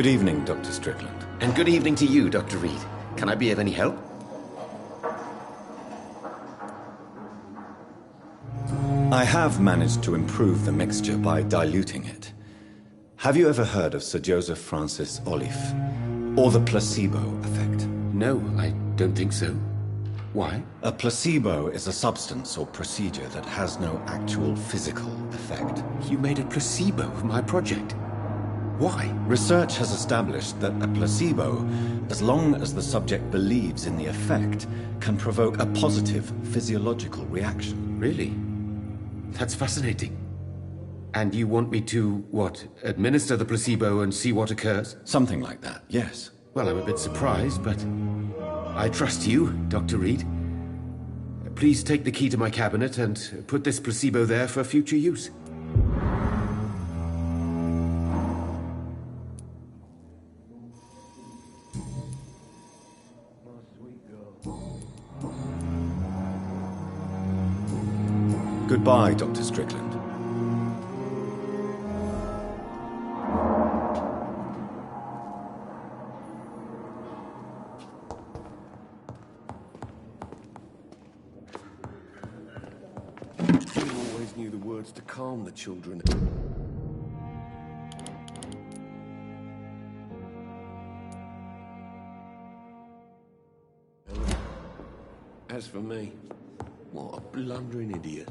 Good evening, Dr. Strickland. And good evening to you, Dr. Reed. Can I be of any help? I have managed to improve the mixture by diluting it. Have you ever heard of Sir Joseph Francis Olive? Or the placebo effect? No, I don't think so. Why? A placebo is a substance or procedure that has no actual physical effect. You made a placebo of my project. Why? Research has established that a placebo, as long as the subject believes in the effect, can provoke a positive physiological reaction. Really? That's fascinating. And you want me to, what, administer the placebo and see what occurs? Something like that, yes. Well, I'm a bit surprised, but I trust you, Dr. Reed. Please take the key to my cabinet and put this placebo there for future use. Goodbye, Dr. Strickland. You always knew the words to calm the children. As for me, what a blundering idiot.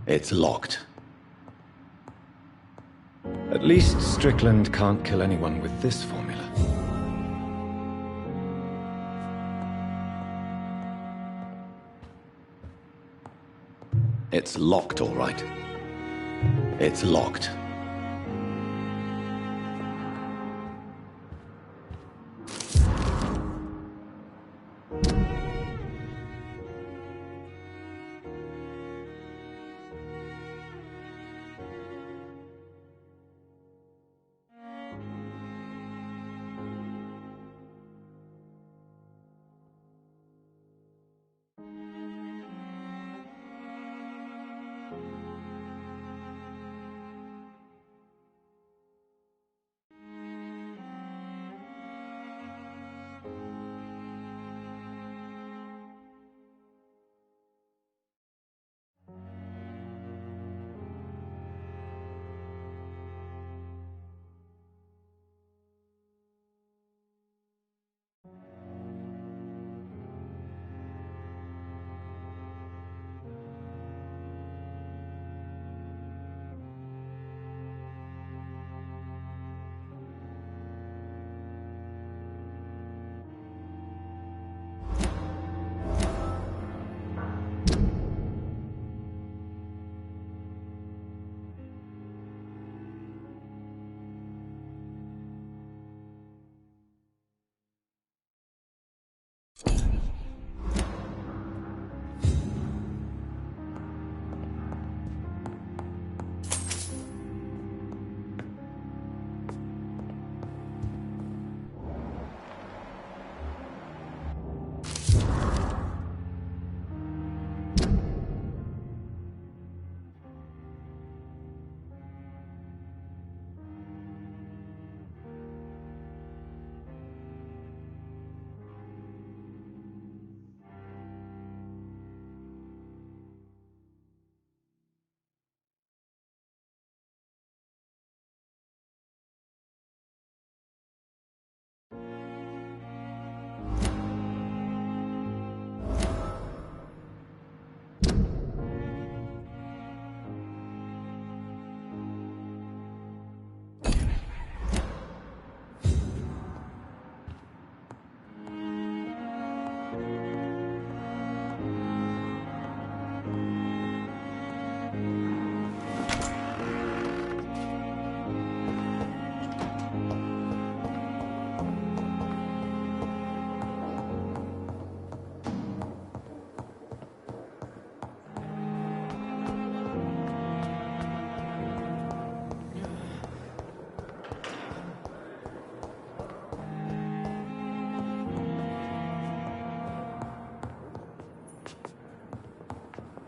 It's locked. At least Strickland can't kill anyone with this formula. It's locked, all right. It's locked.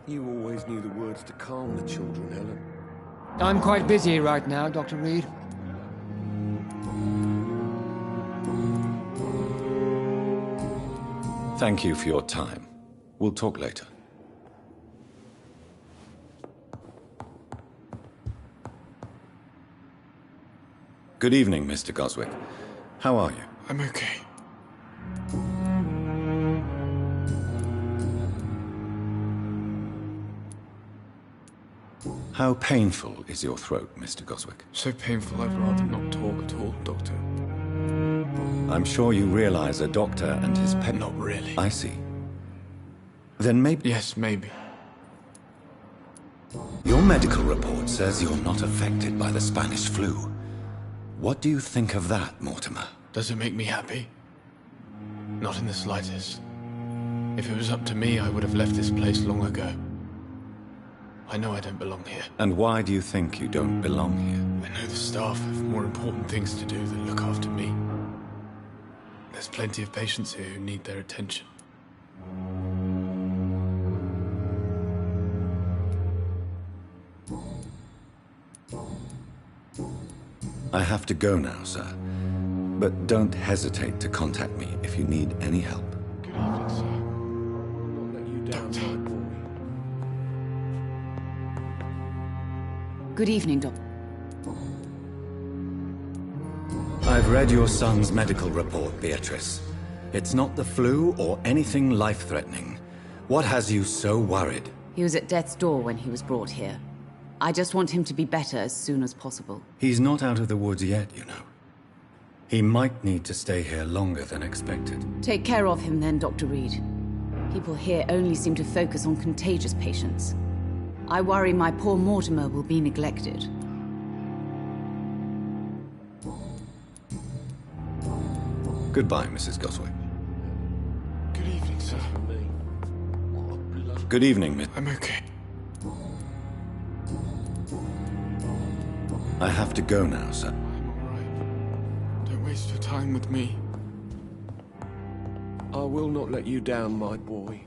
You always knew the words to calm the children, Helen. I'm quite busy right now, Dr. Reed. Thank you for your time. We'll talk later. Good evening, Mr. Goswick. How are you? I'm okay. How painful is your throat, Mr. Goswick? So painful I'd rather not talk at all, Doctor. I'm sure you realize a doctor and his pet... Not really. I see. Then maybe... Yes, maybe. Your medical report says you're not affected by the Spanish flu. What do you think of that, Mortimer? Does it make me happy? Not in the slightest. If it was up to me, I would have left this place long ago. I know I don't belong here. And why do you think you don't belong here? I know the staff have more important things to do than look after me. There's plenty of patients here who need their attention. I have to go now, sir. But don't hesitate to contact me if you need any help. Good evening, sir. Not let you down, my boy. Good evening, Doc. I've read your son's medical report, Beatrice. It's not the flu or anything life-threatening. What has you so worried? He was at death's door when he was brought here. I just want him to be better as soon as possible. He's not out of the woods yet, you know. He might need to stay here longer than expected. Take care of him then, Dr. Reed. People here only seem to focus on contagious patients. I worry my poor Mortimer will be neglected. Goodbye, Mrs. Goswick. Good evening, sir. For me. What a blood... Good evening, Miss... I'm okay. I have to go now, sir. I'm alright. Don't waste your time with me. I will not let you down, my boy.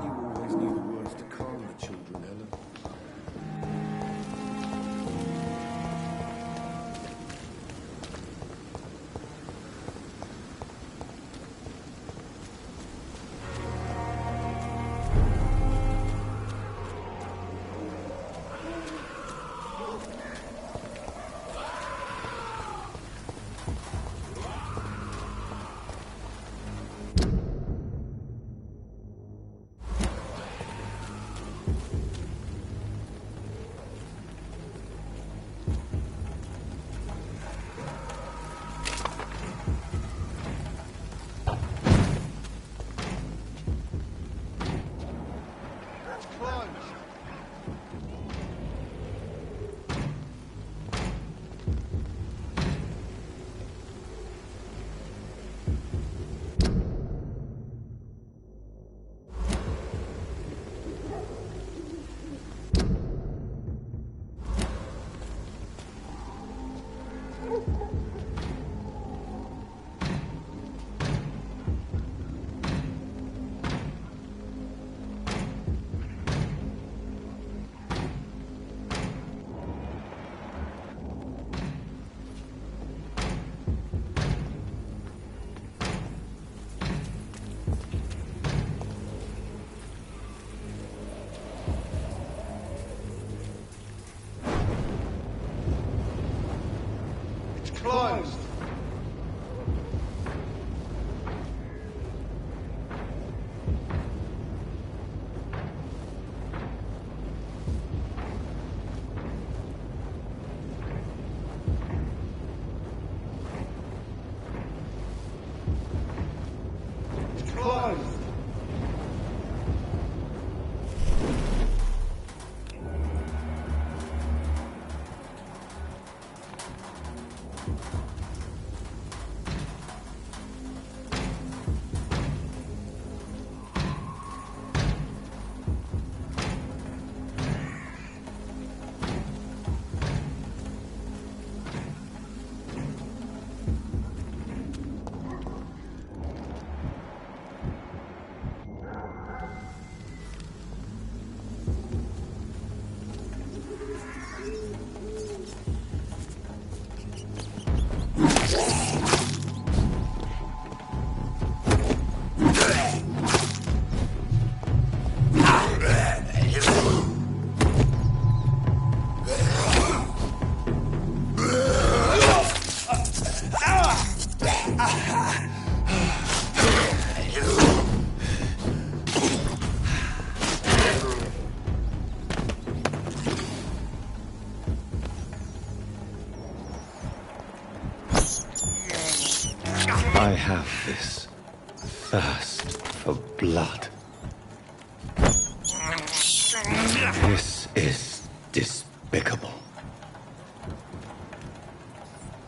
You always knew the words to calm the children, Helen. Closed. I have this thirst for blood. This is despicable.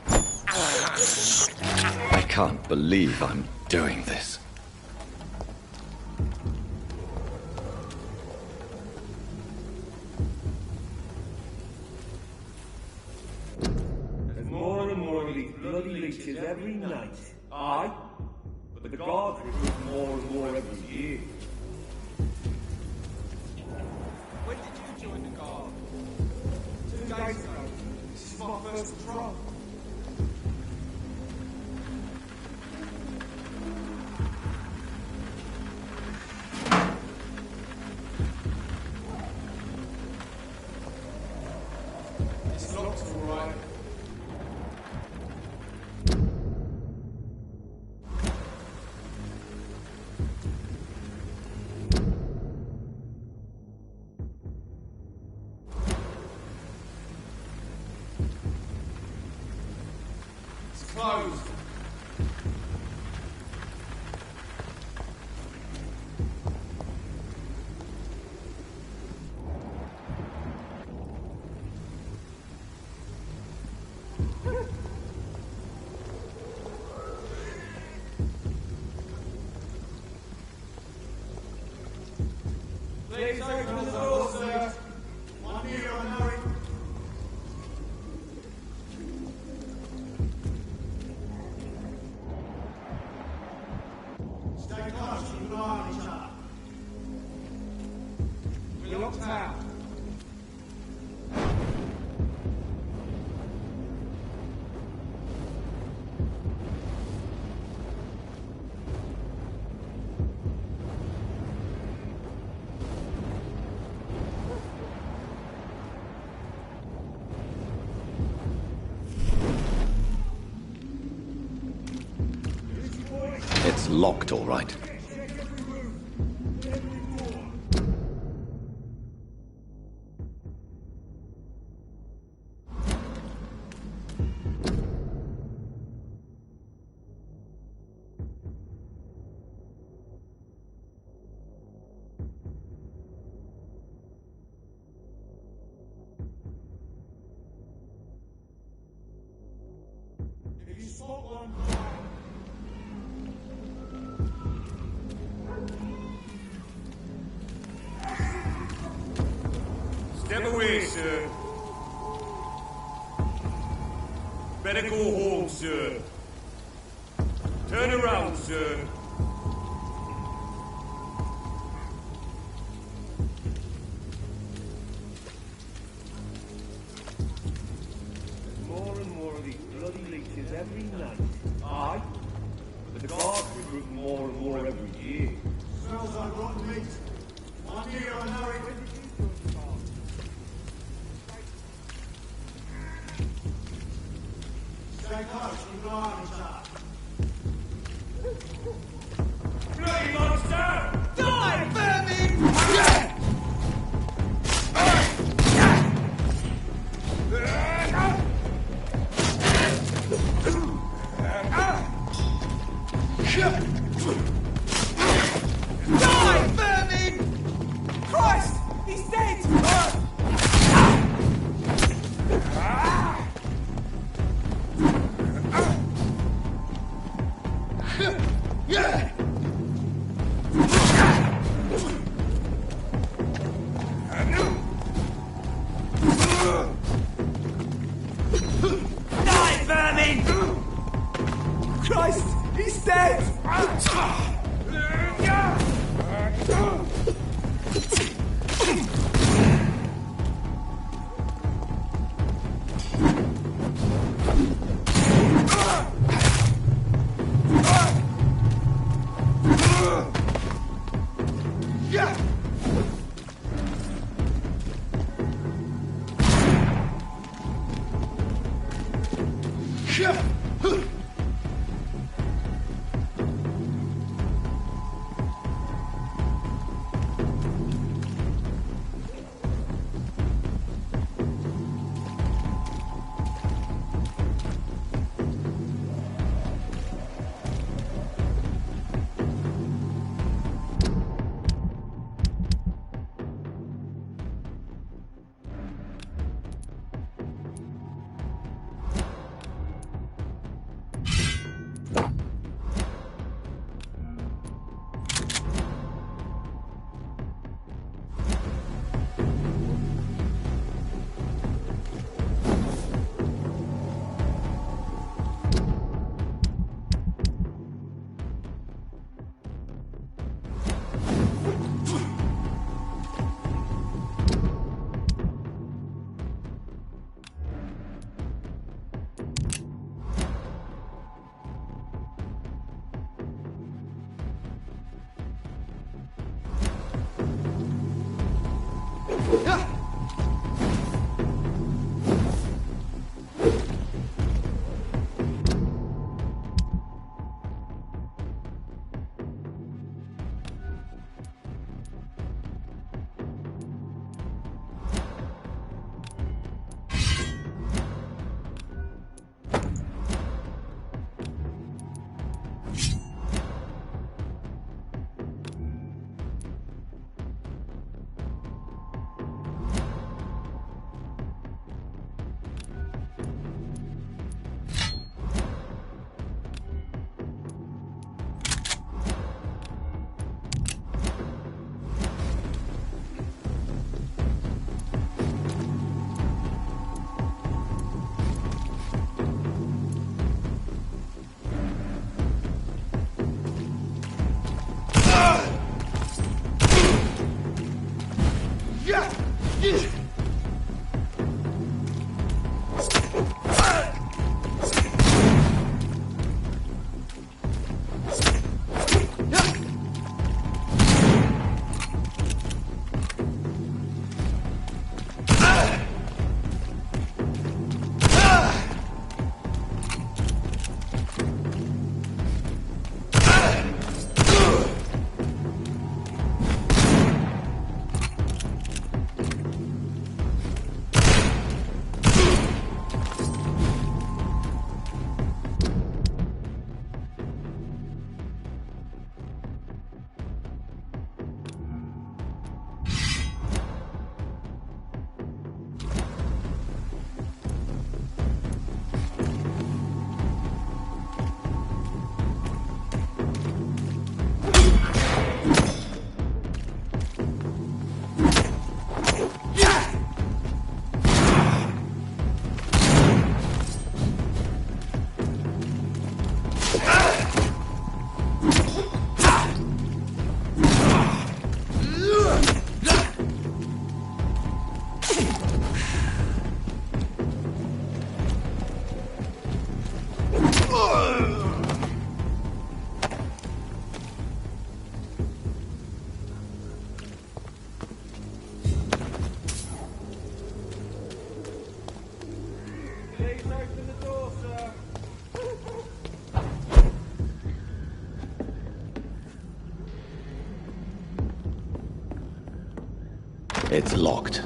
I can't believe I'm doing this. There's more and more of these bloody leeches every night. Aye, but the guards recruit more and more every year. When did you join the guard? 2 days ago. This is my first patrol. It's locked all right. It's closed. Please open the door, sir. One here, I know it. Stay close, keep an eye on each other. We're locked out. It's locked, all right. If you spot one, step away, sir. Better go home, sir. Turn around, sir. There's more and more of these bloody leeches every night. Aye, but the guards recruit more and more every year. Smells like rotten meat. One year, I know it. Stay close, keep an eye on each other. Bloody monster! Die, vermin! Die, vermin! Christ! He's dead! Die, vermin! Christ! He's dead! It's locked.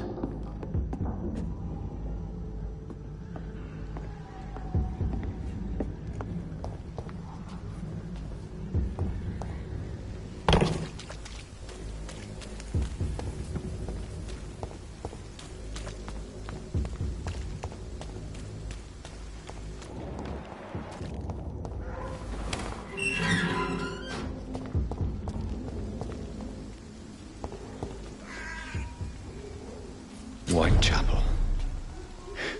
Whitechapel.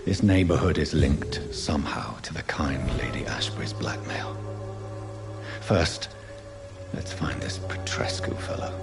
This neighborhood is linked somehow to the kind Lady Ashbury's blackmail. First, let's find this Petrescu fellow.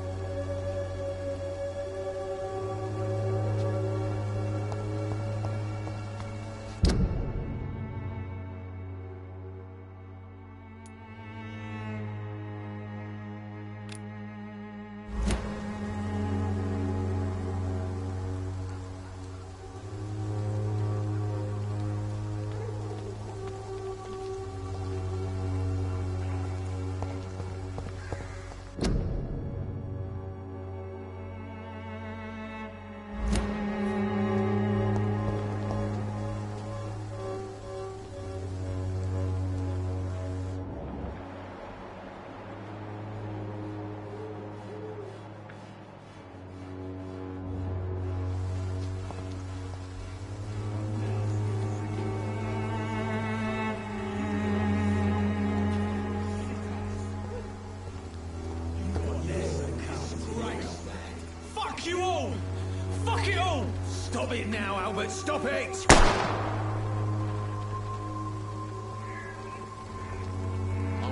You all! Fuck it all! Stop it now, Albert! Stop it! I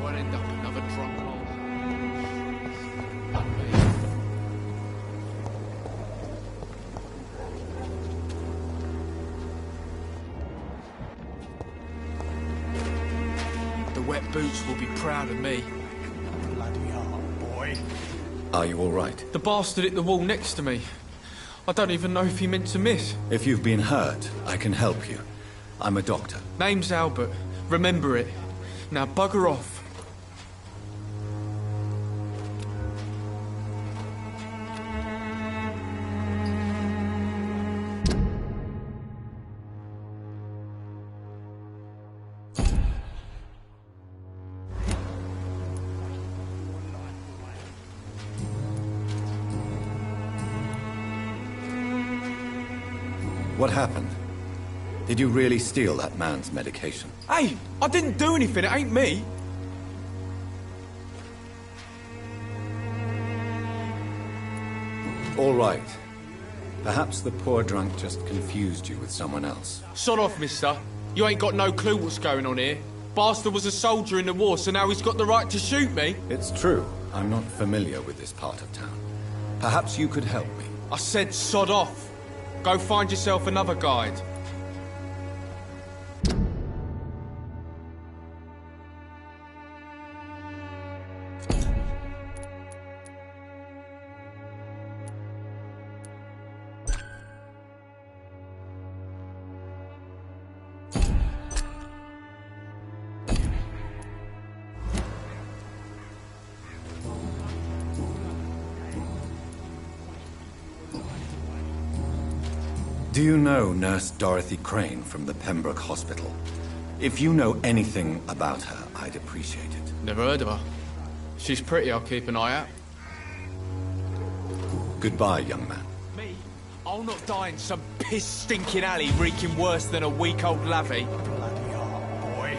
won't end up another drunk hole. Not me. The wet boots will be proud of me. Bloody hell, boy. Are you all right? The bastard hit the wall next to me. I don't even know if he meant to miss. If you've been hurt, I can help you. I'm a doctor. Name's Albert. Remember it. Now bugger off. What happened? Did you really steal that man's medication? Hey, I didn't do anything. It ain't me. All right. Perhaps the poor drunk just confused you with someone else. Sod off, mister. You ain't got no clue what's going on here. Bastard was a soldier in the war, so now he's got the right to shoot me. It's true. I'm not familiar with this part of town. Perhaps you could help me. I said sod off. Go find yourself another guide. Do you know Nurse Dorothy Crane from the Pembroke Hospital? If you know anything about her, I'd appreciate it. Never heard of her. She's pretty, I'll keep an eye out. Goodbye, young man. Me? I'll not die in some piss-stinking alley reeking worse than a week-old lavvy. Bloody hell, boy.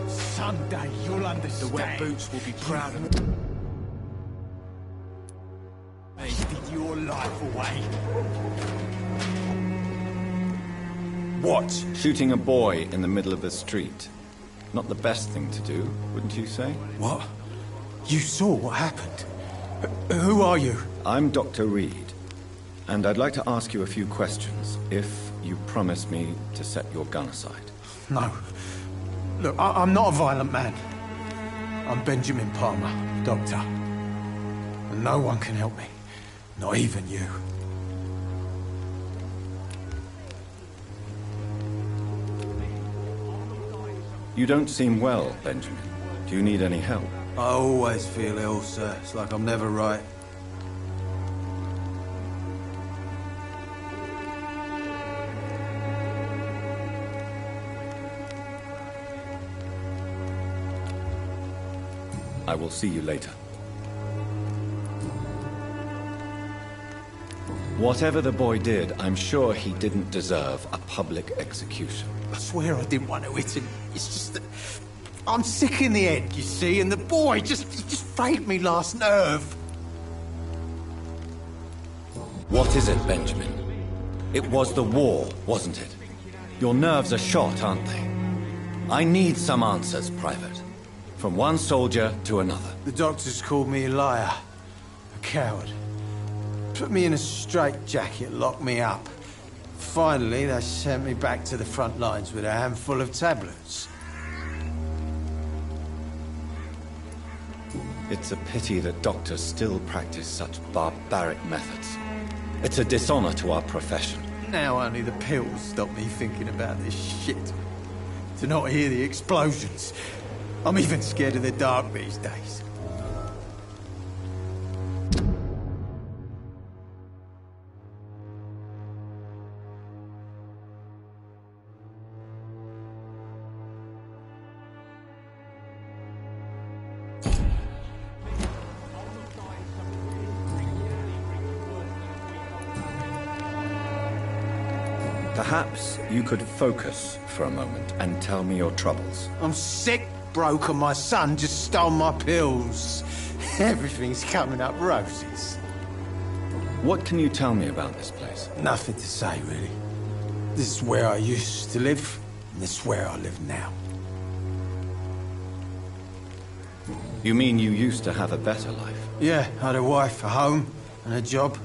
Someday you'll understand. The wet boots will be proud of me. Did your life away. What? Shooting a boy in the middle of the street. Not the best thing to do, wouldn't you say? What? You saw what happened? Who are you? I'm Dr. Reed, and I'd like to ask you a few questions, if you promise me to set your gun aside. No. Look, I'm not a violent man. I'm Benjamin Palmer, doctor. And no one can help me. Not even you. You don't seem well, Benjamin. Do you need any help? I always feel ill, sir. It's like I'm never right. I will see you later. Whatever the boy did, I'm sure he didn't deserve a public execution. I swear I didn't want to hit him. It's just that I'm sick in the head, you see, and the boy he just frayed me last nerve. What is it, Benjamin? It was the war, wasn't it? Your nerves are shot, aren't they? I need some answers, Private. From one soldier to another. The doctors called me a liar. A coward. Put me in a straitjacket, locked me up. Finally, they sent me back to the front lines with a handful of tablets. It's a pity that doctors still practice such barbaric methods. It's a dishonor to our profession. Now only the pills stop me thinking about this shit. To not hear the explosions. I'm even scared of the dark these days. Perhaps you could focus for a moment and tell me your troubles. I'm sick, broke, and my son just stole my pills. Everything's coming up roses. What can you tell me about this place? Nothing to say, really. This is where I used to live, and this is where I live now. You mean you used to have a better life? Yeah, I had a wife, a home, and a job.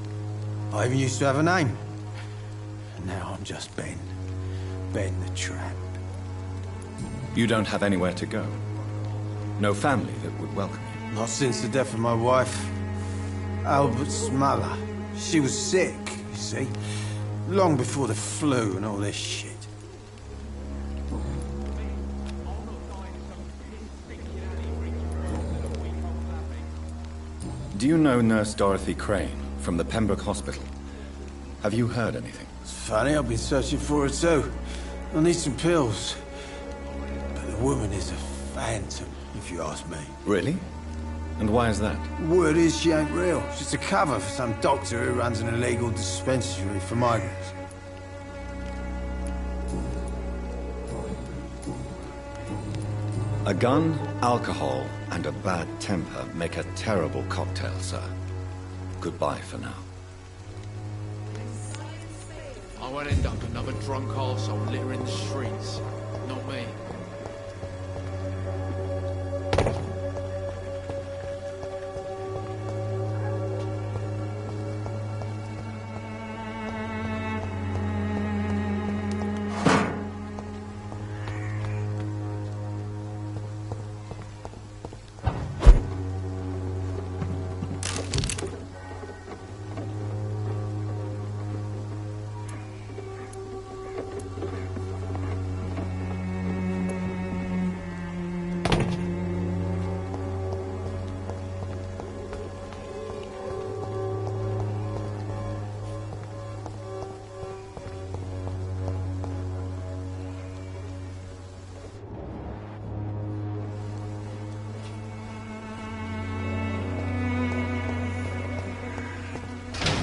I even used to have a name. And now I'm just Ben. Ben the Tramp. You don't have anywhere to go? No family that would welcome you? Not since the death of my wife, Albert's mother. She was sick, you see. Long before the flu and all this shit. Do you know Nurse Dorothy Crane from the Pembroke Hospital? Have you heard anything? It's funny, I've been searching for her too. I need some pills. But the woman is a phantom, if you ask me. Really? And why is that? Word is she ain't real. She's a cover for some doctor who runs an illegal dispensary for migrants. A gun, alcohol, and a bad temper make a terrible cocktail, sir. Goodbye for now. I won't end up another drunk arsehole littering the streets. Not me.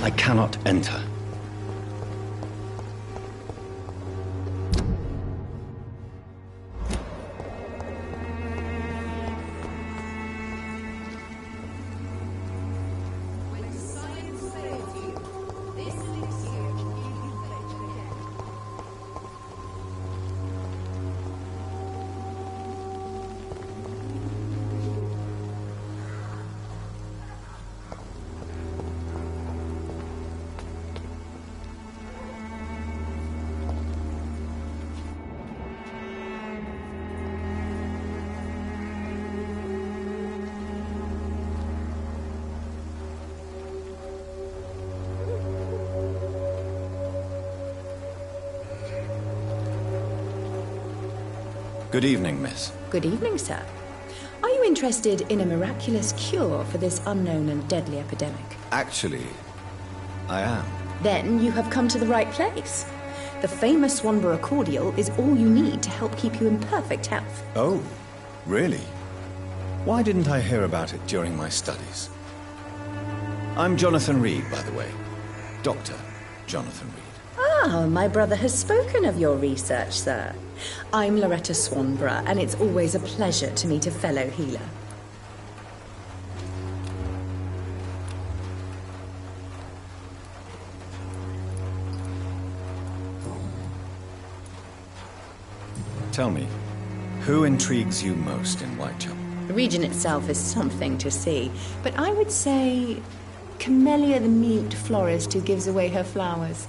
I cannot enter. Good evening, miss. Good evening, sir. Are you interested in a miraculous cure for this unknown and deadly epidemic? Actually, I am. Then you have come to the right place. The famous Swanborough cordial is all you need to help keep you in perfect health. Oh, really? Why didn't I hear about it during my studies? I'm Jonathan Reed, by the way. Dr. Jonathan Reed. Ah, my brother has spoken of your research, sir. I'm Loretta Swanborough, and it's always a pleasure to meet a fellow healer. Tell me, who intrigues you most in Whitechapel? The region itself is something to see, but I would say Camellia the mute florist who gives away her flowers.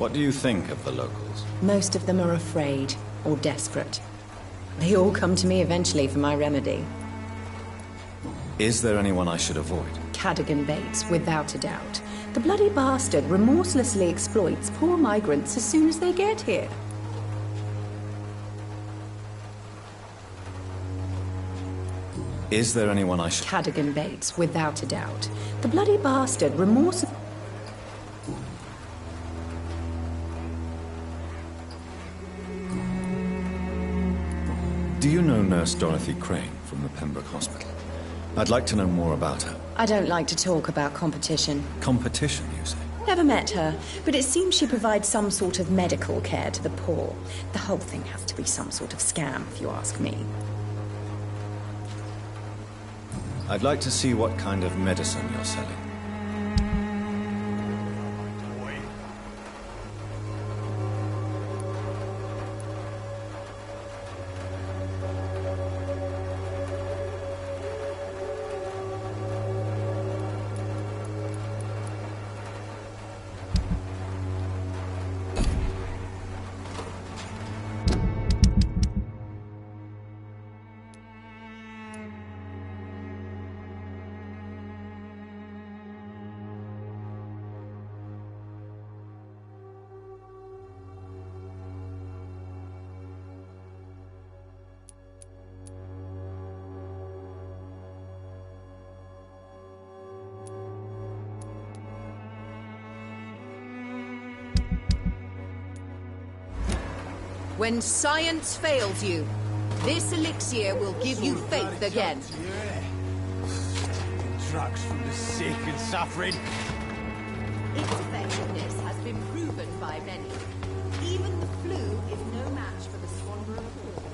What do you think of the locals? Most of them are afraid or desperate. They all come to me eventually for my remedy. Is there anyone I should avoid? Cadogan Bates, without a doubt. The bloody bastard remorselessly exploits poor migrants as soon as they get here. Is there anyone I should... Cadogan Bates, without a doubt. The bloody bastard remorselessly... Do you know Nurse Dorothy Crane from the Pembroke Hospital? I'd like to know more about her. I don't like to talk about competition. Competition, you say? Never met her, but it seems she provides some sort of medical care to the poor. The whole thing has to be some sort of scam, if you ask me. I'd like to see what kind of medicine you're selling. When science fails you, this elixir will give you faith again. Drugs from the sick and suffering. Its effectiveness has been proven by many. Even the flu is no match for the Swanborough cordial.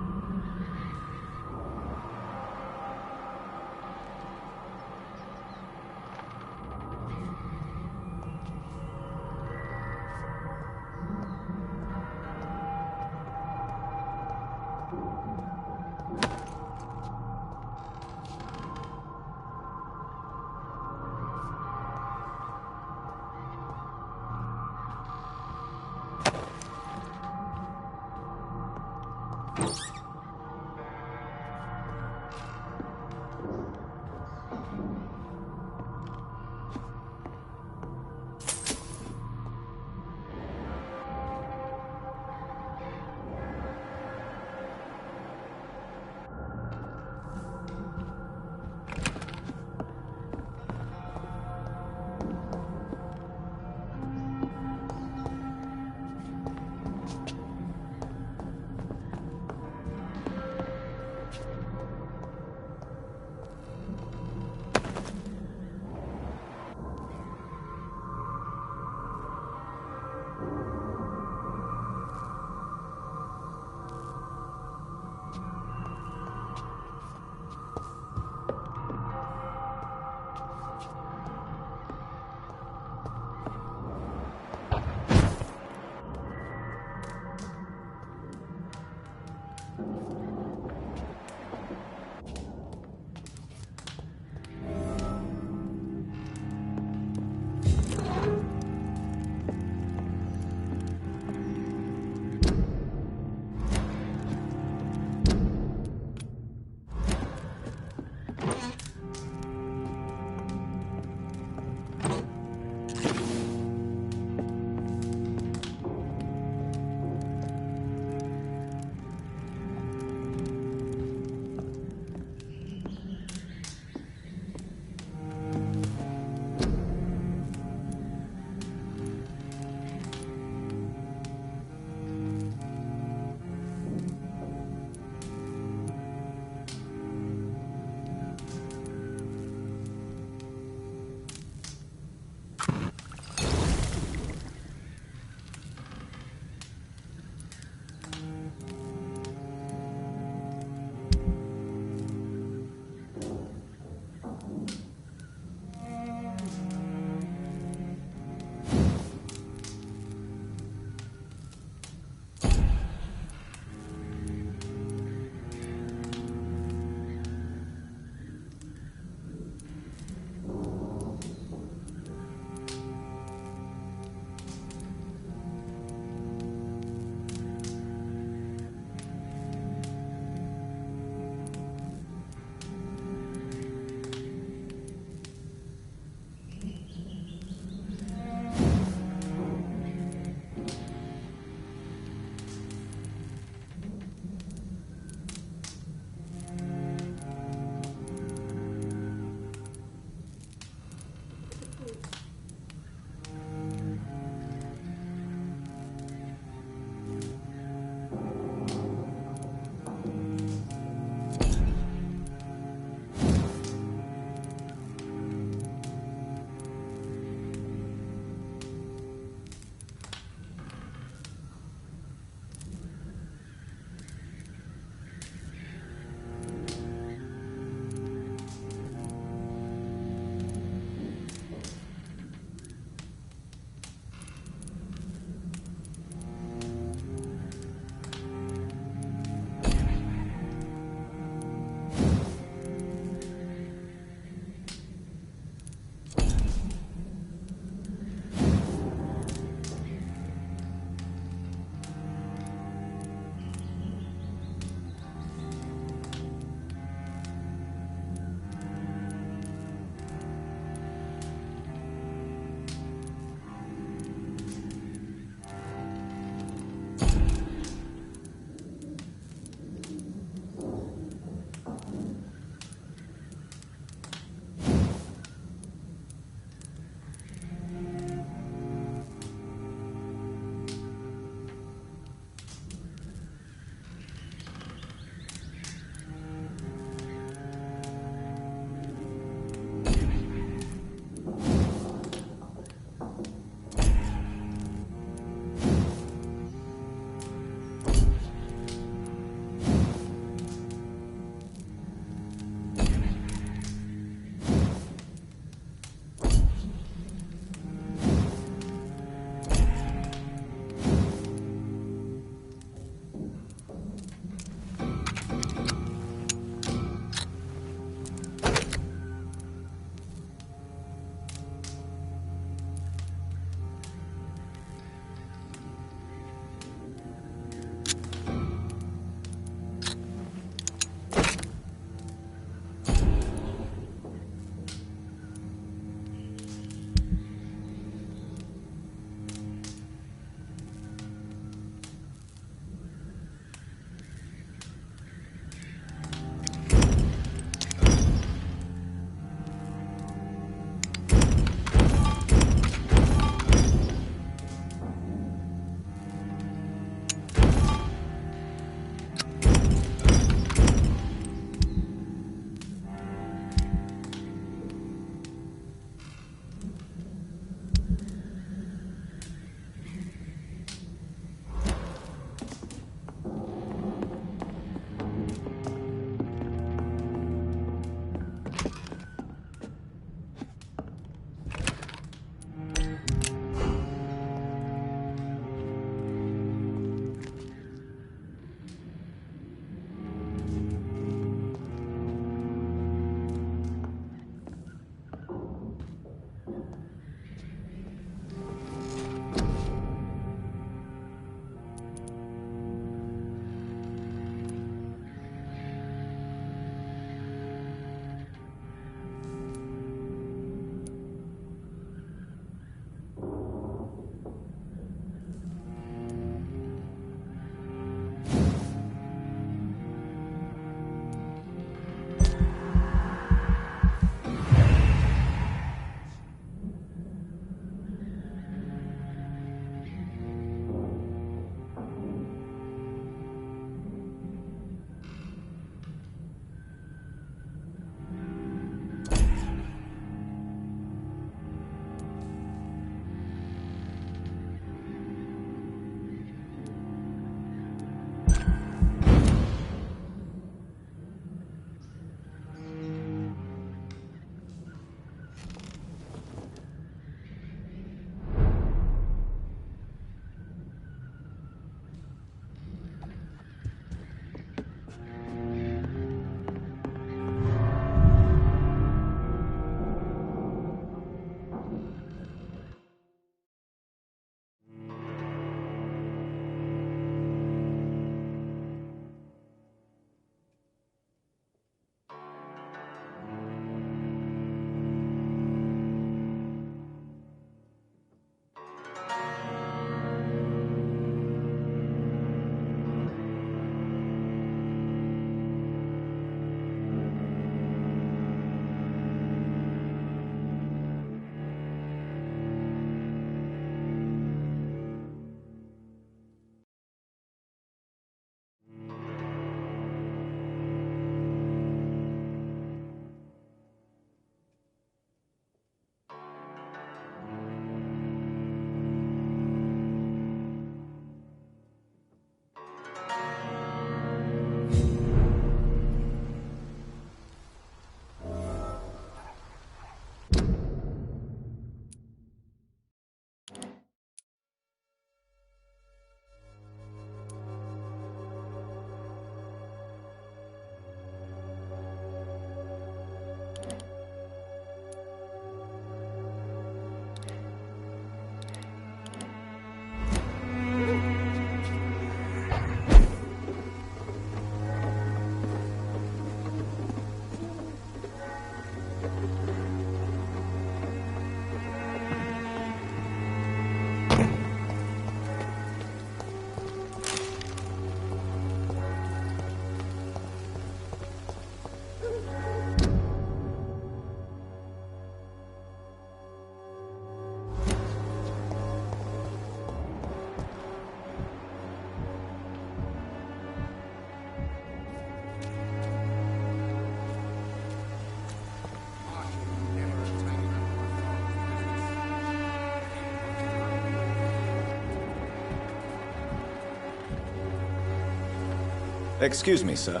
Excuse me, sir.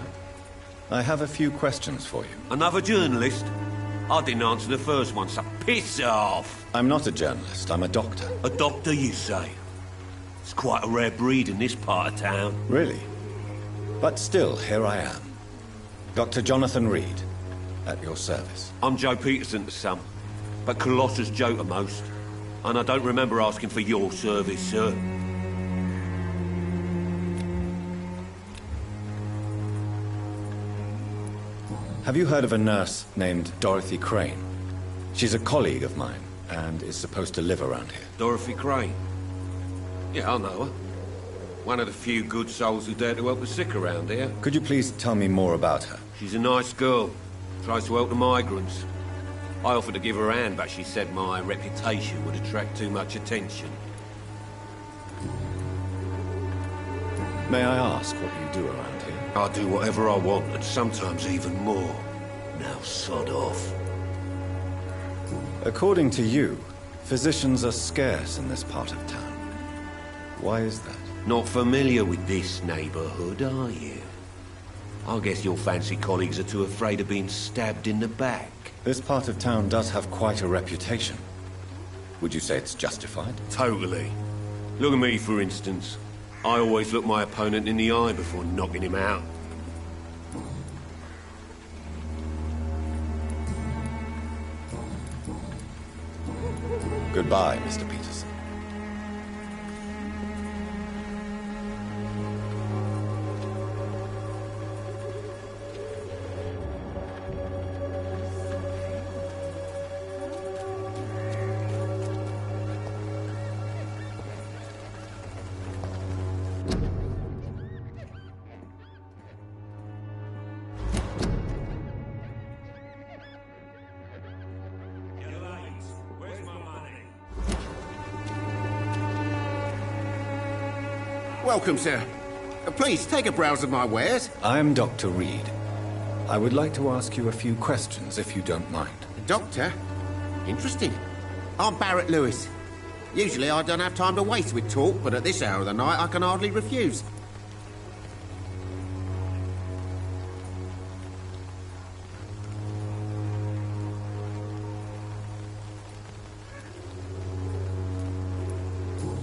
I have a few questions for you. Another journalist? I didn't answer the first one, so piss off! I'm not a journalist, I'm a doctor. A doctor, you say? It's quite a rare breed in this part of town. Really? But still, here I am. Dr. Jonathan Reed, at your service. I'm Joe Peterson to some, but Colossus Joe to most. And I don't remember asking for your service, sir. Have you heard of a nurse named Dorothy Crane? She's a colleague of mine, and is supposed to live around here. Dorothy Crane? Yeah, I know her. One of the few good souls who dare to help the sick around here. Could you please tell me more about her? She's a nice girl. Tries to help the migrants. I offered to give her a hand, but she said my reputation would attract too much attention. May I ask what you do around here? I do whatever I want, and sometimes even more. Now sod off. According to you, physicians are scarce in this part of town. Why is that? Not familiar with this neighborhood, are you? I guess your fancy colleagues are too afraid of being stabbed in the back. This part of town does have quite a reputation. Would you say it's justified? Totally. Look at me, for instance. I always look my opponent in the eye before knocking him out. Goodbye, Mr. Peterson. Welcome, sir. Please, take a browse of my wares. I'm Dr. Reed. I would like to ask you a few questions, if you don't mind. Doctor? Interesting. I'm Barrett Lewis. Usually I don't have time to waste with talk, but at this hour of the night I can hardly refuse.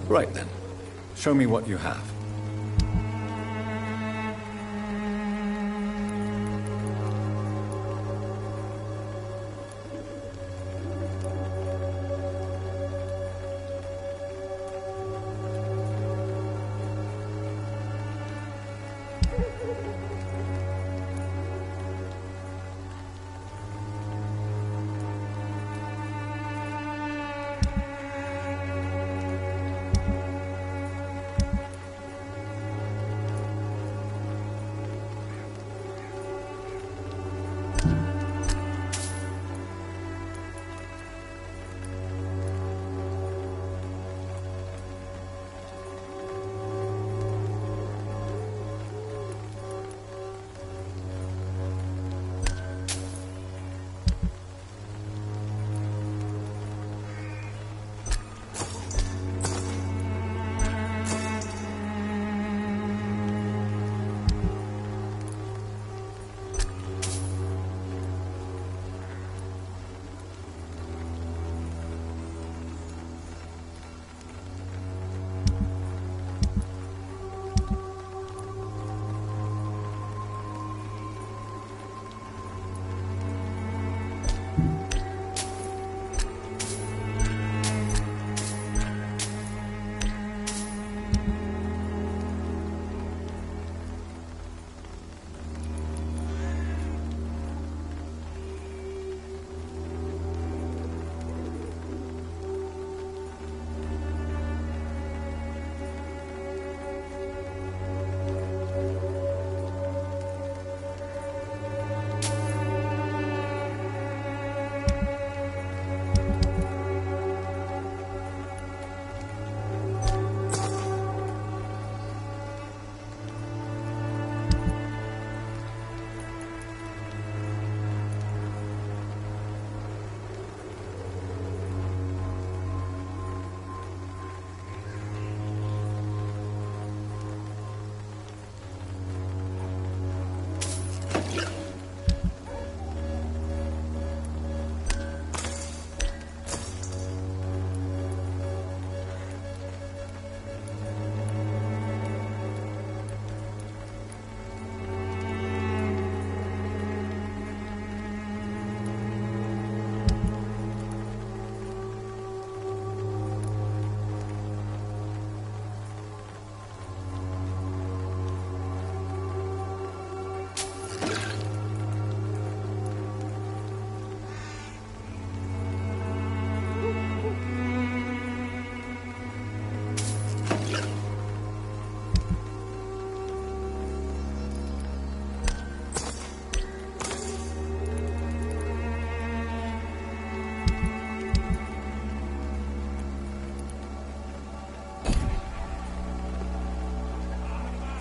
Right then. Show me what you have.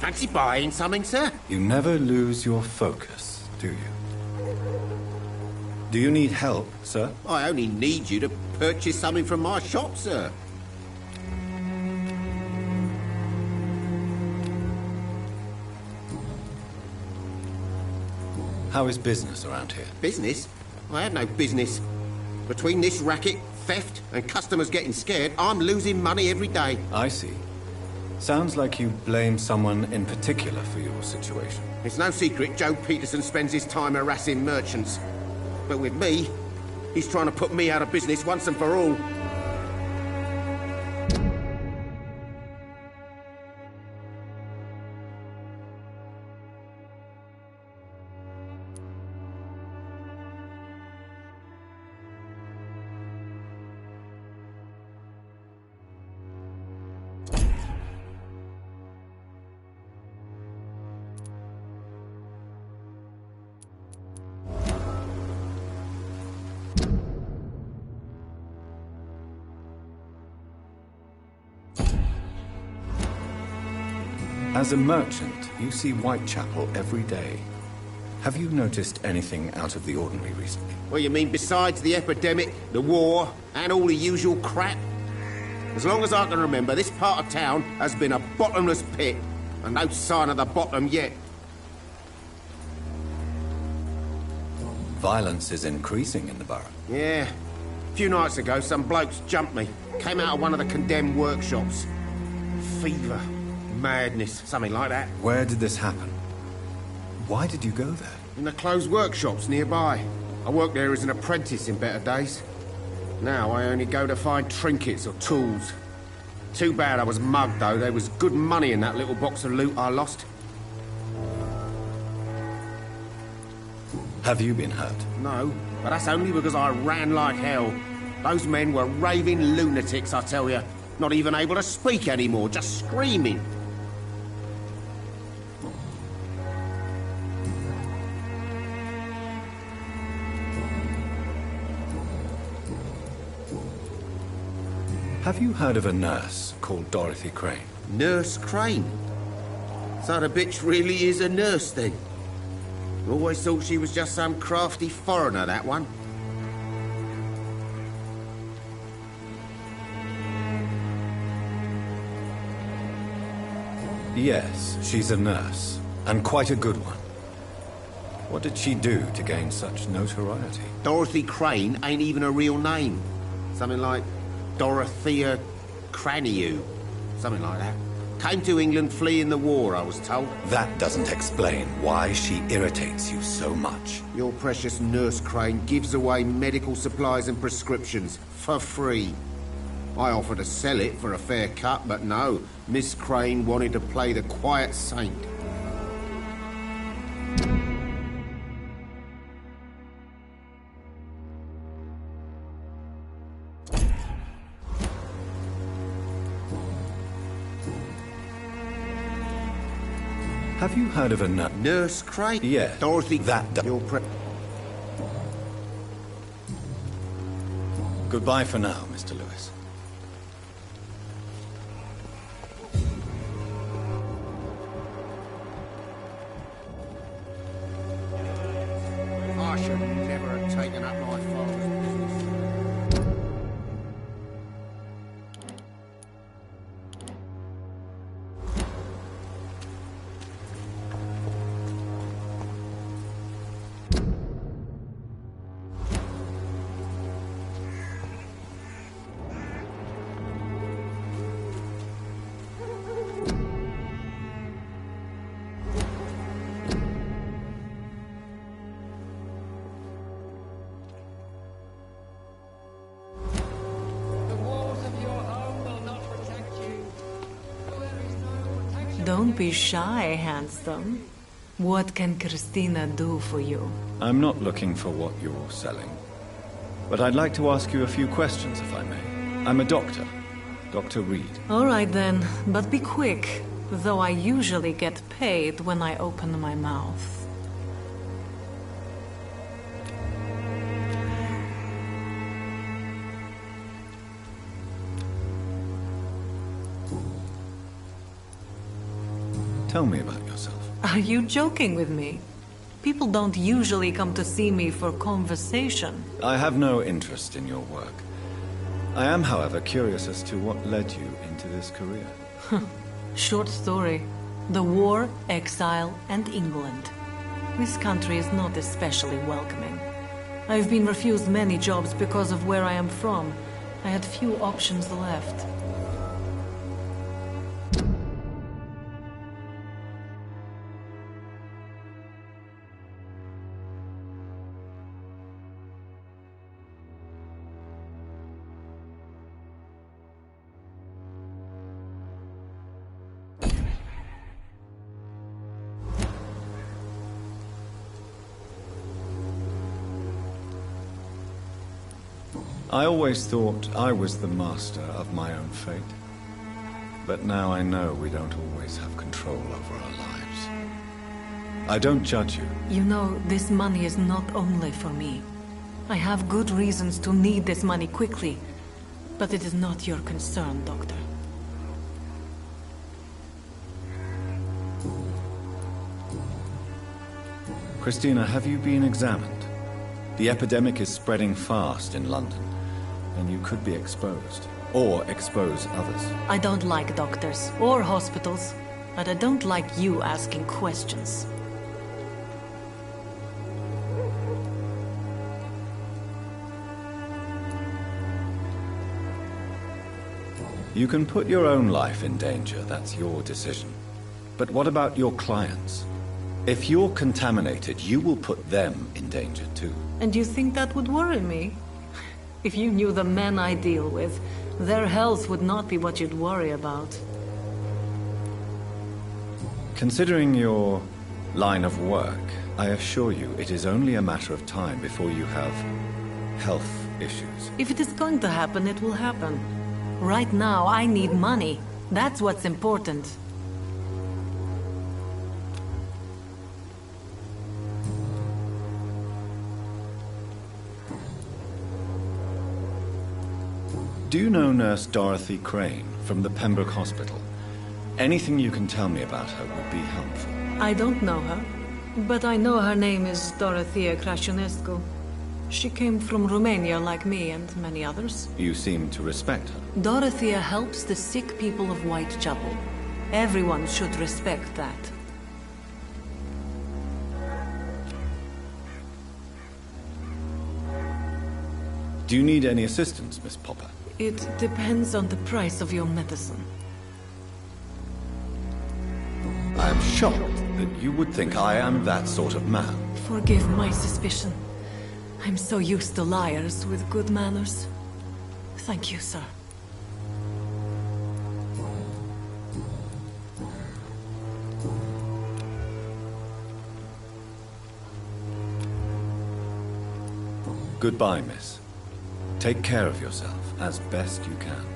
Fancy buying something, sir? You never lose your focus, do you? Do you need help, sir? I only need you to purchase something from my shop, sir. How is business around here? Business? I have no business. Between this racket, theft, and customers getting scared, I'm losing money every day. I see. Sounds like you blame someone in particular for your situation. It's no secret Joe Peterson spends his time harassing merchants. But with me, he's trying to put me out of business once and for all. As a merchant, you see Whitechapel every day. Have you noticed anything out of the ordinary recently? Well, you mean besides the epidemic, the war, and all the usual crap? As long as I can remember, this part of town has been a bottomless pit, and no sign of the bottom yet. Violence is increasing in the borough. Yeah. A few nights ago, some blokes jumped me. Came out of one of the condemned workshops. Fever. Madness, something like that. Where did this happen? Why did you go there? In the closed workshops nearby. I worked there as an apprentice in better days. Now I only go to find trinkets or tools. Too bad I was mugged, though. There was good money in that little box of loot I lost. Have you been hurt? No, but that's only because I ran like hell. Those men were raving lunatics, I tell you. Not even able to speak anymore, just screaming. Have you heard of a nurse called Dorothy Crane? Nurse Crane? So the bitch really is a nurse, then? Always thought she was just some crafty foreigner, that one. Yes, she's a nurse, and quite a good one. What did she do to gain such notoriety? Dorothy Crane ain't even a real name. Something like Dorothea Craniu. Something like that. Came to England fleeing the war, I was told. That doesn't explain why she irritates you so much. Your precious Nurse Crane gives away medical supplies and prescriptions for free. I offered to sell it for a fair cut, but no. Miss Crane wanted to play the quiet saint. Have you heard of a Nurse Crane? Yeah, Dorothy... Your Goodbye for now, Mr. Lewis. I should never have taken up my father's business. Don't be shy, handsome. What can Christina do for you? I'm not looking for what you're selling. But I'd like to ask you a few questions, if I may. I'm a doctor. Dr. Reed. All right then, but be quick. Though I usually get paid when I open my mouth. Tell me about yourself. Are you joking with me? People don't usually come to see me for conversation. I have no interest in your work. I am, however, curious as to what led you into this career. Short story. The war, exile, and England. This country is not especially welcoming. I've been refused many jobs because of where I am from. I had few options left. I always thought I was the master of my own fate. But now I know we don't always have control over our lives. I don't judge you. You know, this money is not only for me. I have good reasons to need this money quickly, but it is not your concern, Doctor. Christina, have you been examined? The epidemic is spreading fast in London, and you could be exposed, or expose others. I don't like doctors or hospitals, but I don't like you asking questions. You can put your own life in danger, that's your decision. But what about your clients? If you're contaminated, you will put them in danger too. And you think that would worry me? If you knew the men I deal with, their health would not be what you'd worry about. Considering your line of work, I assure you it is only a matter of time before you have health issues. If it is going to happen, it will happen. Right now, I need money. That's what's important. Do you know Nurse Dorothy Crane from the Pembroke Hospital? Anything you can tell me about her would be helpful. I don't know her, but I know her name is Dorothea Crăciunescu. She came from Romania like me and many others. You seem to respect her. Dorothea helps the sick people of Whitechapel. Everyone should respect that. Do you need any assistance, Miss Popper? It depends on the price of your medicine. I am shocked that you would think I am that sort of man. Forgive my suspicion. I'm so used to liars with good manners. Thank you, sir. Goodbye, miss. Take care of yourself as best you can.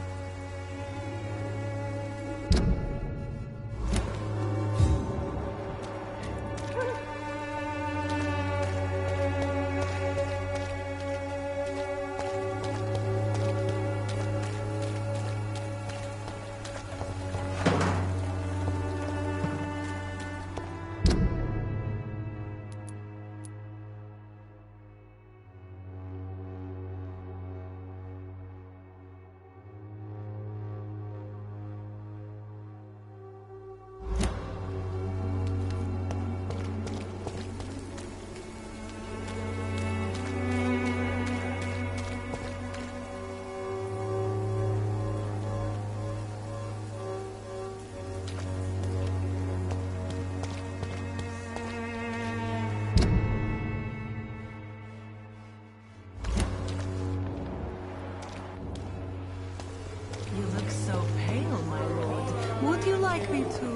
You look so pale, my lord. Would you like me to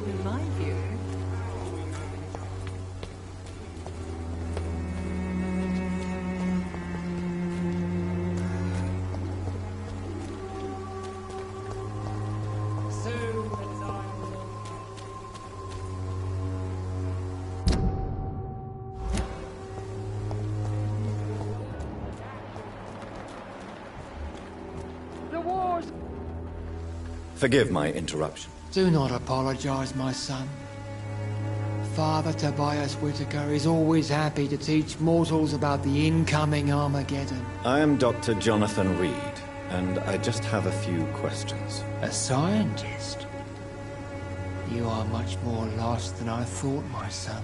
revive you? Forgive my interruption. Do not apologize, my son. Father Tobias Whitaker is always happy to teach mortals about the incoming Armageddon. I am Dr. Jonathan Reed, and I just have a few questions. A scientist? You are much more lost than I thought, my son.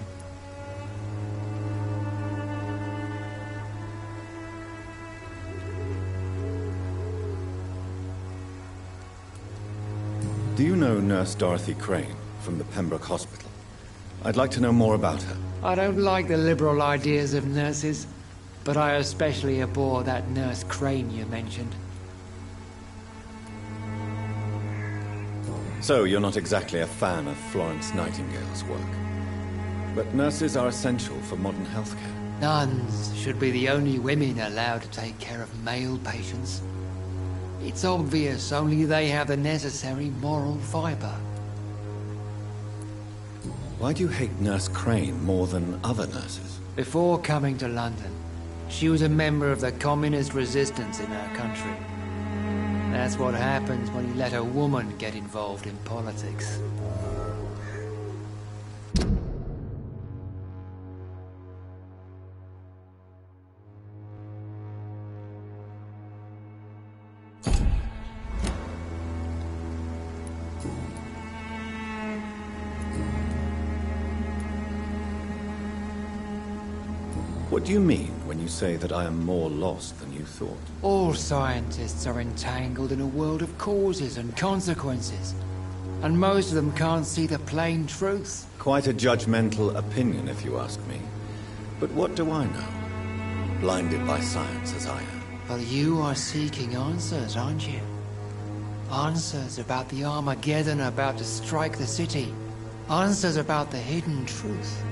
Do you know Nurse Dorothy Crane from the Pembroke Hospital? I'd like to know more about her. I don't like the liberal ideas of nurses, but I especially abhor that Nurse Crane you mentioned. So, you're not exactly a fan of Florence Nightingale's work. But nurses are essential for modern healthcare. Nuns should be the only women allowed to take care of male patients. It's obvious only they have the necessary moral fibre. Why do you hate Nurse Crane more than other nurses? Before coming to London, she was a member of the communist resistance in our country. That's what happens when you let a woman get involved in politics. What do you mean when you say that I am more lost than you thought? All scientists are entangled in a world of causes and consequences, and most of them can't see the plain truth. Quite a judgmental opinion, if you ask me. But what do I know? Blinded by science as I am. Well, you are seeking answers, aren't you? Answers about the Armageddon about to strike the city. Answers about the hidden truth.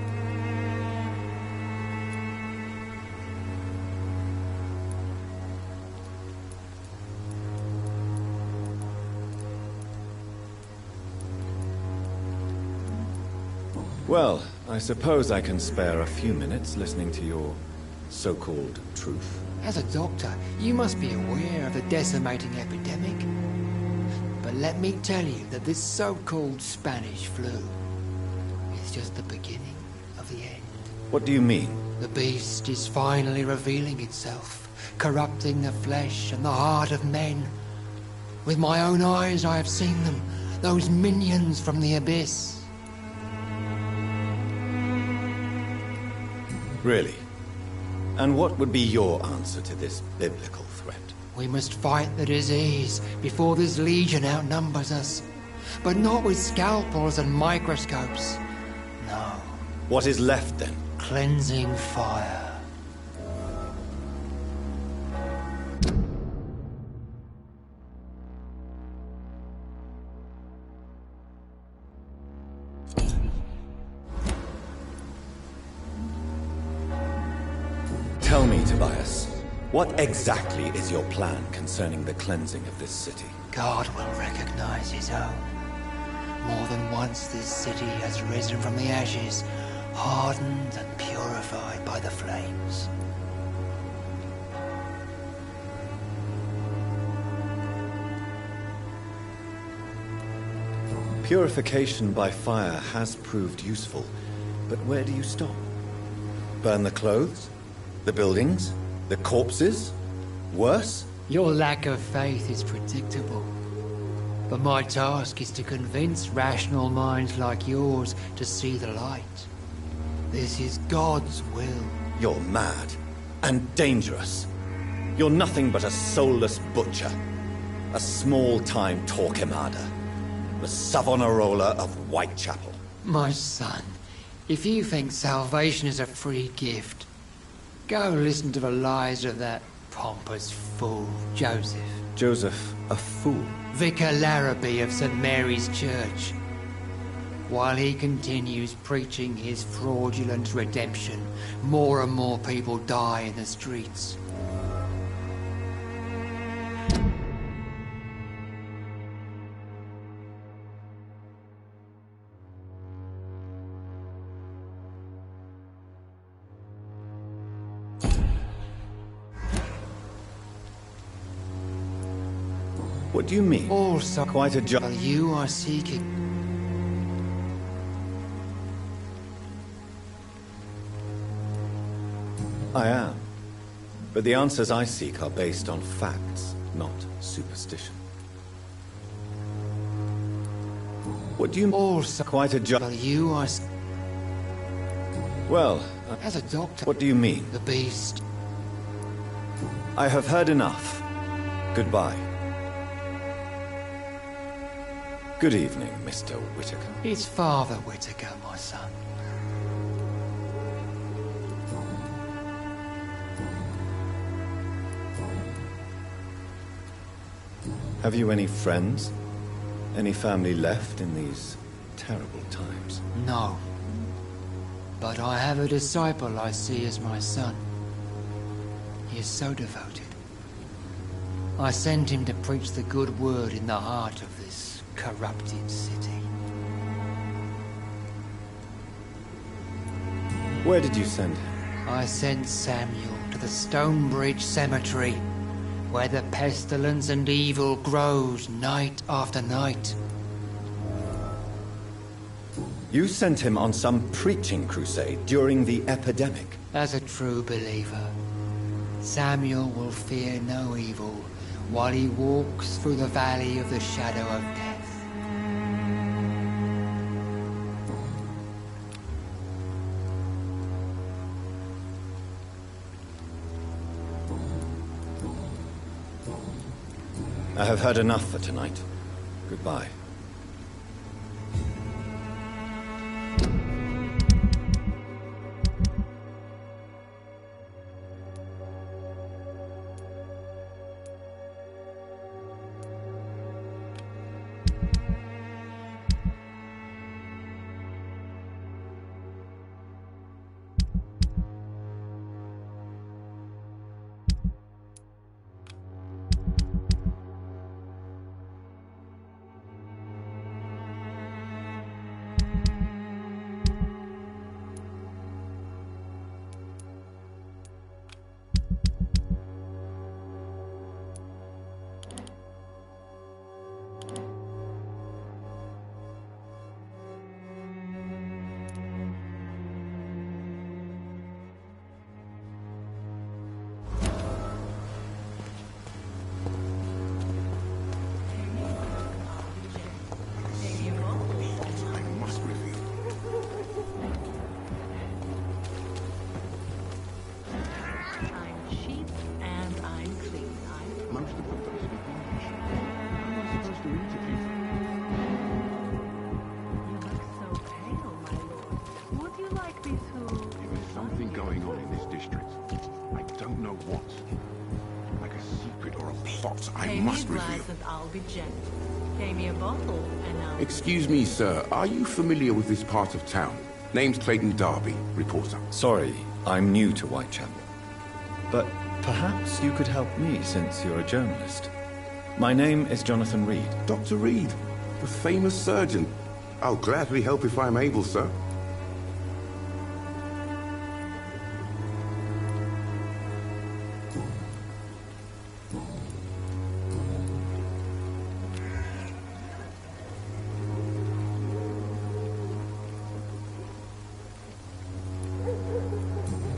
Well, I suppose I can spare a few minutes listening to your so-called truth. As a doctor, you must be aware of the decimating epidemic. But let me tell you that this so-called Spanish flu is just the beginning of the end. What do you mean? The beast is finally revealing itself, corrupting the flesh and the heart of men. With my own eyes I have seen them, those minions from the abyss. Really? And what would be your answer to this biblical threat? We must fight the disease before this legion outnumbers us. But not with scalpels and microscopes. No. What is left then? Cleansing fire. Tell me, Tobias, what exactly is your plan concerning the cleansing of this city? God will recognize his own. More than once this city has risen from the ashes, hardened and purified by the flames. Purification by fire has proved useful, but where do you stop? Burn the clothes? The buildings? The corpses? Worse? Your lack of faith is predictable. But my task is to convince rational minds like yours to see the light. This is God's will. You're mad. And dangerous. You're nothing but a soulless butcher. A small-time Torquemada. The Savonarola of Whitechapel. My son, if you think salvation is a free gift, go listen to the lies of that pompous fool, Joseph. Joseph, a fool? Vicar Larrabee of St. Mary's Church. While he continues preaching his fraudulent redemption, more and more people die in the streets. What do you mean? Also, quite a job. You are seeking. I am. But the answers I seek are based on facts, not superstition. What do you mean? Also, quite a job. You are. Well, as a doctor. What do you mean? The beast. I have heard enough. Goodbye. Good evening, Mr. Whitaker. It's Father Whitaker, my son. Have you any friends? Any family left in these terrible times? No. But I have a disciple I see as my son. He is so devoted. I sent him to preach the good word in the heart of this corrupted city. Where did you send him? I sent Samuel to the Stonebridge Cemetery, where the pestilence and evil grows night after night. You sent him on some preaching crusade during the epidemic? As a true believer, Samuel will fear no evil while he walks through the valley of the shadow of death. I have heard enough for tonight. Goodbye. Excuse me, sir. Are you familiar with this part of town? Name's Clayton Darby, reporter. Sorry, I'm new to Whitechapel. But perhaps you could help me since you're a journalist. My name is Jonathan Reed. Dr. Reed, the famous surgeon. I'll gladly help if I'm able, sir.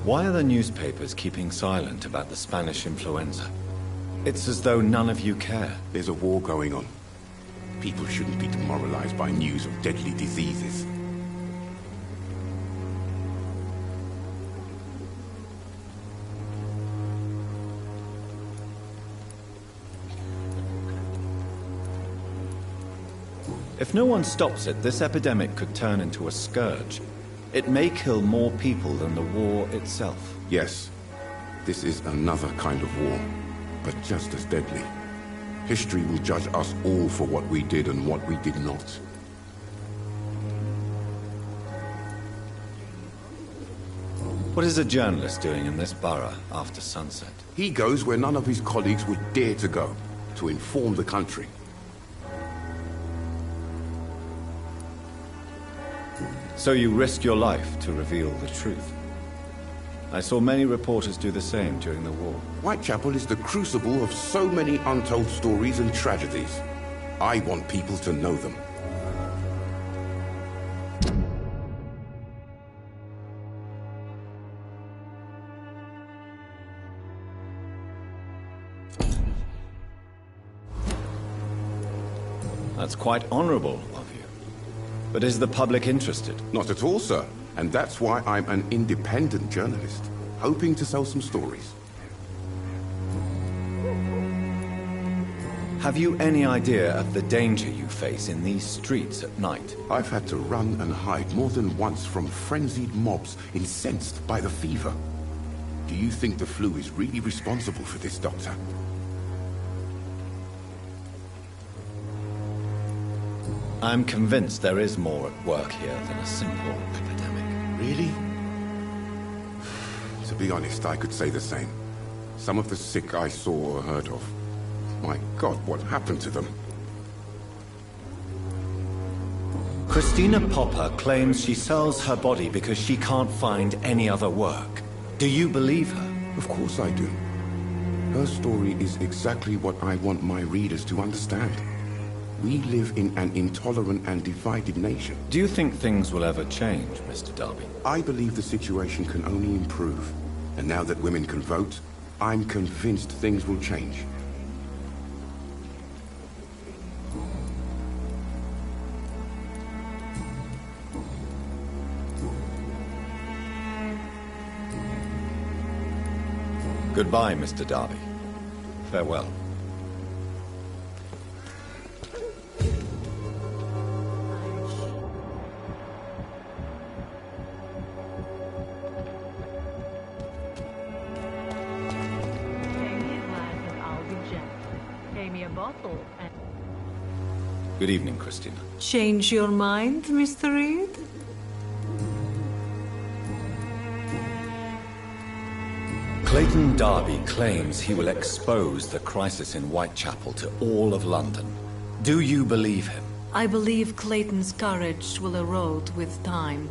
Why are the newspapers keeping silent about the Spanish influenza? It's as though none of you care. There's a war going on. People shouldn't be demoralized by news of deadly diseases. If no one stops it, this epidemic could turn into a scourge. It may kill more people than the war itself. Yes, this is another kind of war, but just as deadly. History will judge us all for what we did and what we did not. What is a journalist doing in this borough after sunset? He goes where none of his colleagues would dare to go, to inform the country. So you risk your life to reveal the truth. I saw many reporters do the same during the war. Whitechapel is the crucible of so many untold stories and tragedies. I want people to know them. That's quite honorable of you. But is the public interested? Not at all, sir. And that's why I'm an independent journalist, hoping to sell some stories. Have you any idea of the danger you face in these streets at night? I've had to run and hide more than once from frenzied mobs incensed by the fever. Do you think the flu is really responsible for this, Doctor? I'm convinced there is more at work here than a simple epidemic. Really? To be honest, I could say the same. Some of the sick I saw or heard of. My God, what happened to them? Christina Popper claims she sells her body because she can't find any other work. Do you believe her? Of course I do. Her story is exactly what I want my readers to understand. We live in an intolerant and divided nation. Do you think things will ever change, Mr. Darby? I believe the situation can only improve. And now that women can vote, I'm convinced things will change. Goodbye, Mr. Darby. Farewell. Good evening, Christina. Change your mind, Mr. Reed? Clayton Darby claims he will expose the crisis in Whitechapel to all of London. Do you believe him? I believe Clayton's courage will erode with time,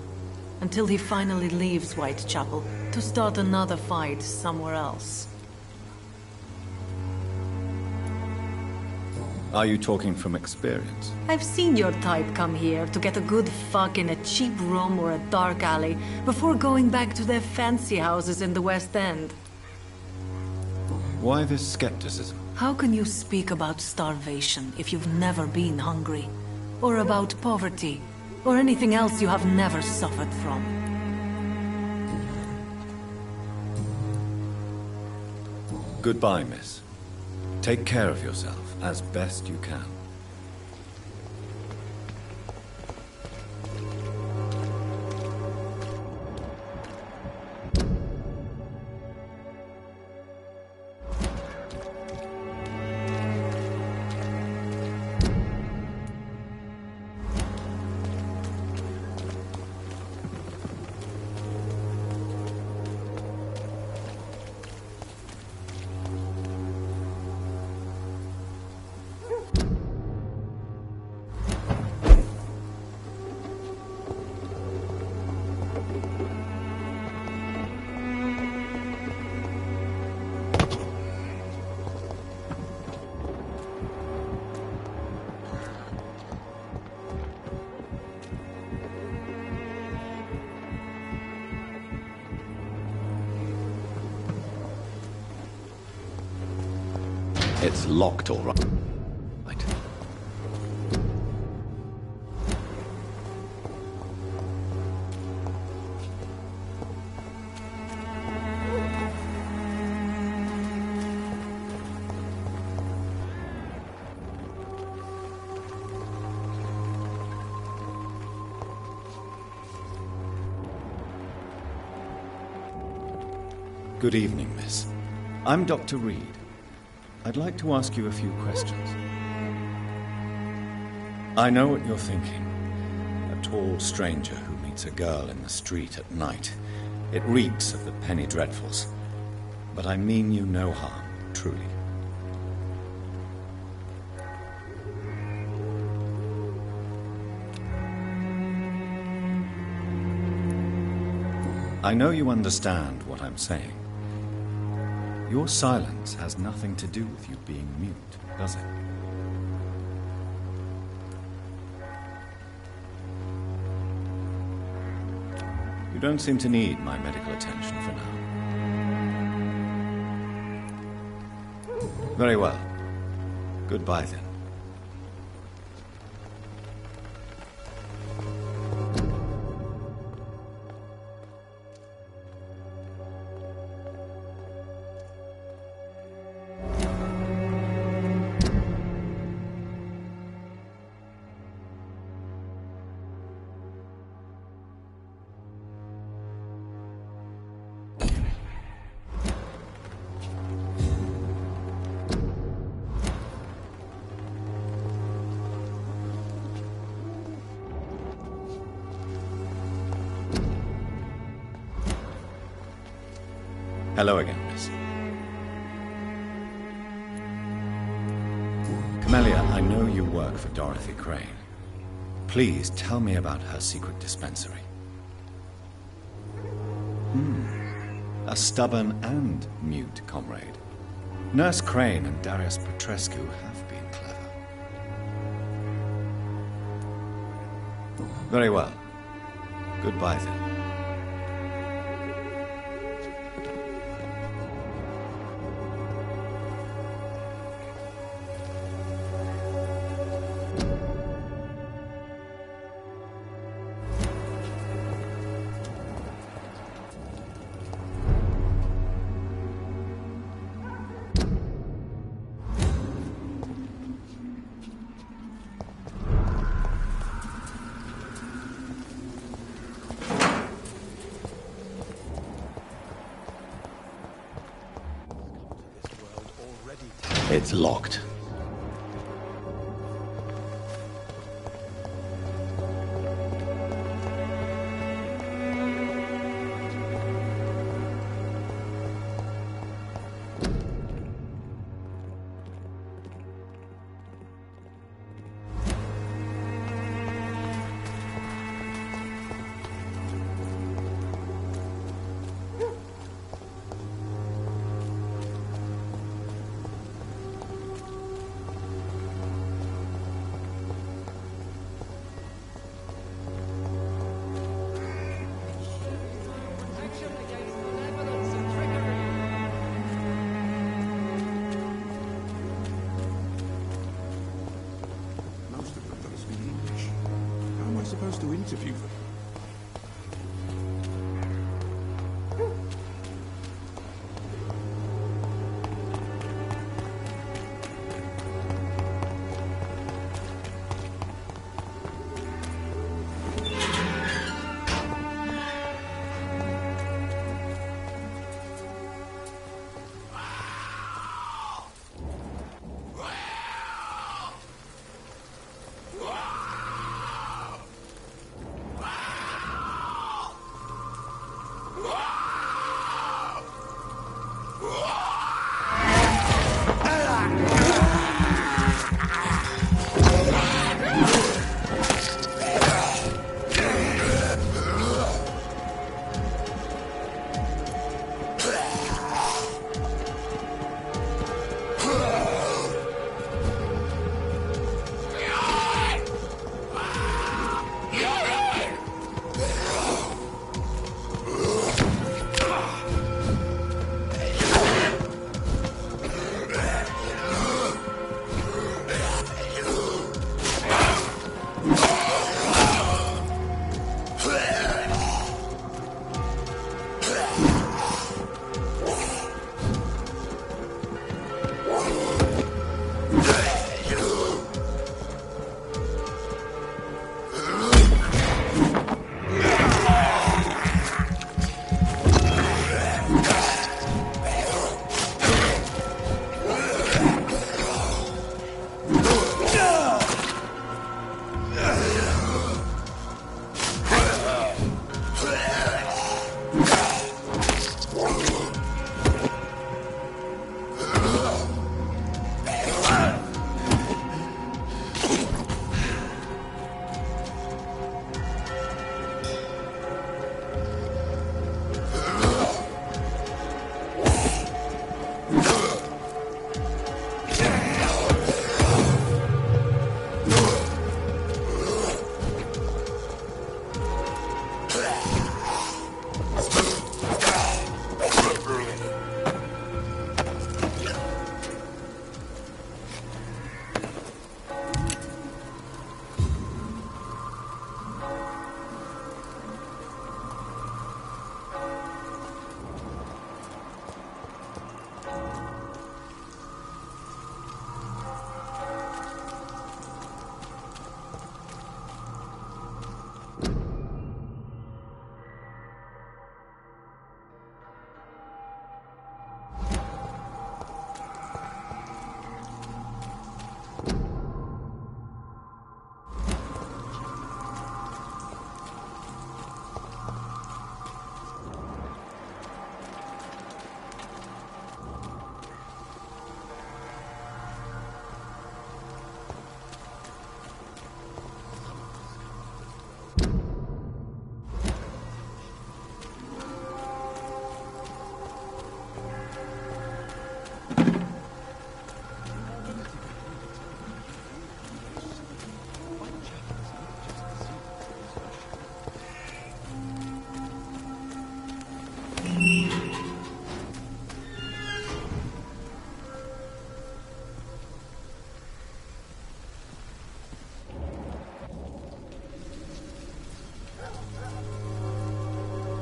until he finally leaves Whitechapel to start another fight somewhere else. Are you talking from experience? I've seen your type come here to get a good fuck in a cheap room or a dark alley before going back to their fancy houses in the West End. Why this skepticism? How can you speak about starvation if you've never been hungry? Or about poverty? Or anything else you have never suffered from? Goodbye, miss. Take care of yourself as best you can. It's locked, all right. Good evening, miss. I'm Dr. Reed. I'd like to ask you a few questions. I know what you're thinking. A tall stranger who meets a girl in the street at night. It reeks of the penny dreadfuls. But I mean you no harm, truly. I know you understand what I'm saying. Your silence has nothing to do with you being mute, does it? You don't seem to need my medical attention for now. Very well. Goodbye, then. Hello again, miss. Camellia, I know you work for Dorothy Crane. Please tell me about her secret dispensary. A stubborn and mute comrade. Nurse Crane and Darius Petrescu have been clever. Very well. Goodbye then. It's locked. Supposed to interview them.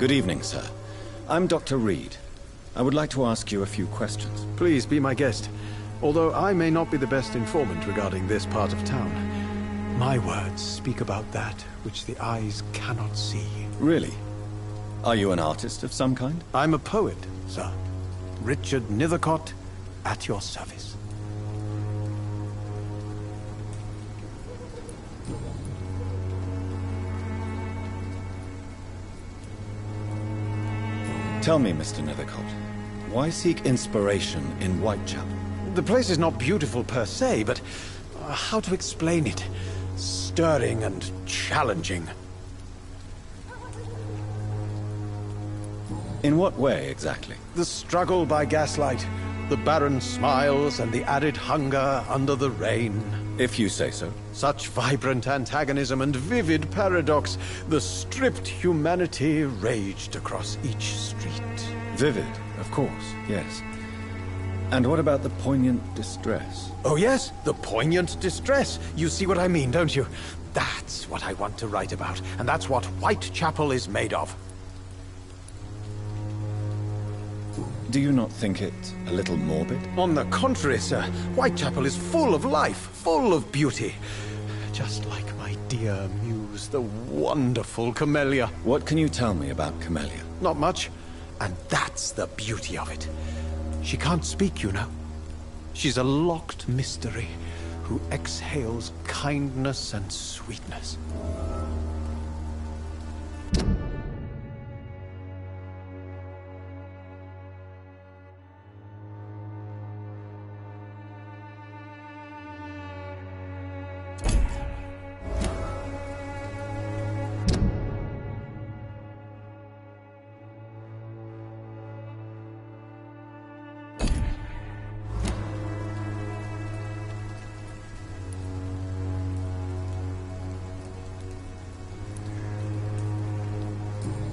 Good evening, sir. I'm Dr. Reed. I would like to ask you a few questions. Please be my guest. Although I may not be the best informant regarding this part of town, my words speak about that which the eyes cannot see. Really? Are you an artist of some kind? I'm a poet, sir. Richard Nethercott, at your service. Tell me, Mr. Nethercott, why seek inspiration in Whitechapel? The place is not beautiful per se, but how to explain it? Stirring and challenging. In what way, exactly? The struggle by gaslight, the barren smiles, and the added hunger under the rain. If you say so. Such vibrant antagonism and vivid paradox, the stripped humanity raged across each street. Vivid, of course, yes. And what about the poignant distress? Oh yes, the poignant distress. You see what I mean, don't you? That's what I want to write about, and that's what Whitechapel is made of. Do you not think it a little morbid? On the contrary, sir. Whitechapel is full of life, full of beauty. Just like my dear muse, the wonderful Camellia. What can you tell me about Camellia? Not much. And that's the beauty of it. She can't speak, you know. She's a locked mystery who exhales kindness and sweetness.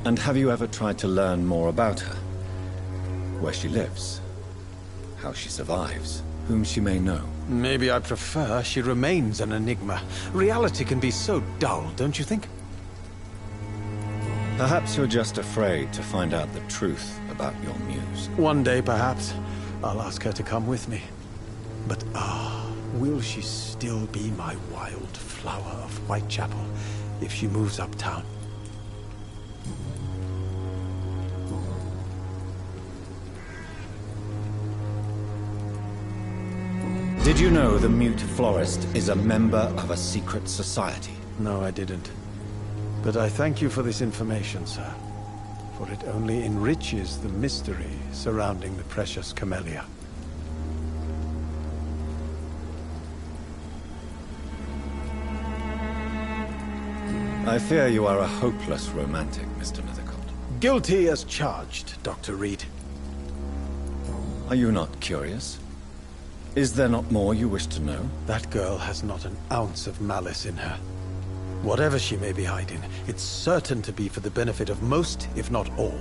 And have you ever tried to learn more about her? Where she lives? How she survives? Whom she may know? Maybe I prefer she remains an enigma. Reality can be so dull, don't you think? Perhaps you're just afraid to find out the truth about your muse. One day, perhaps, I'll ask her to come with me. But will she still be my wild flower of Whitechapel if she moves uptown? Did you know the mute florist is a member of a secret society? No, I didn't. But I thank you for this information, sir. For it only enriches the mystery surrounding the precious Camellia. I fear you are a hopeless romantic, Mr. Nethercott. Guilty as charged, Dr. Reed. Are you not curious? Is there not more you wish to know? That girl has not an ounce of malice in her. Whatever she may be hiding, it's certain to be for the benefit of most, if not all.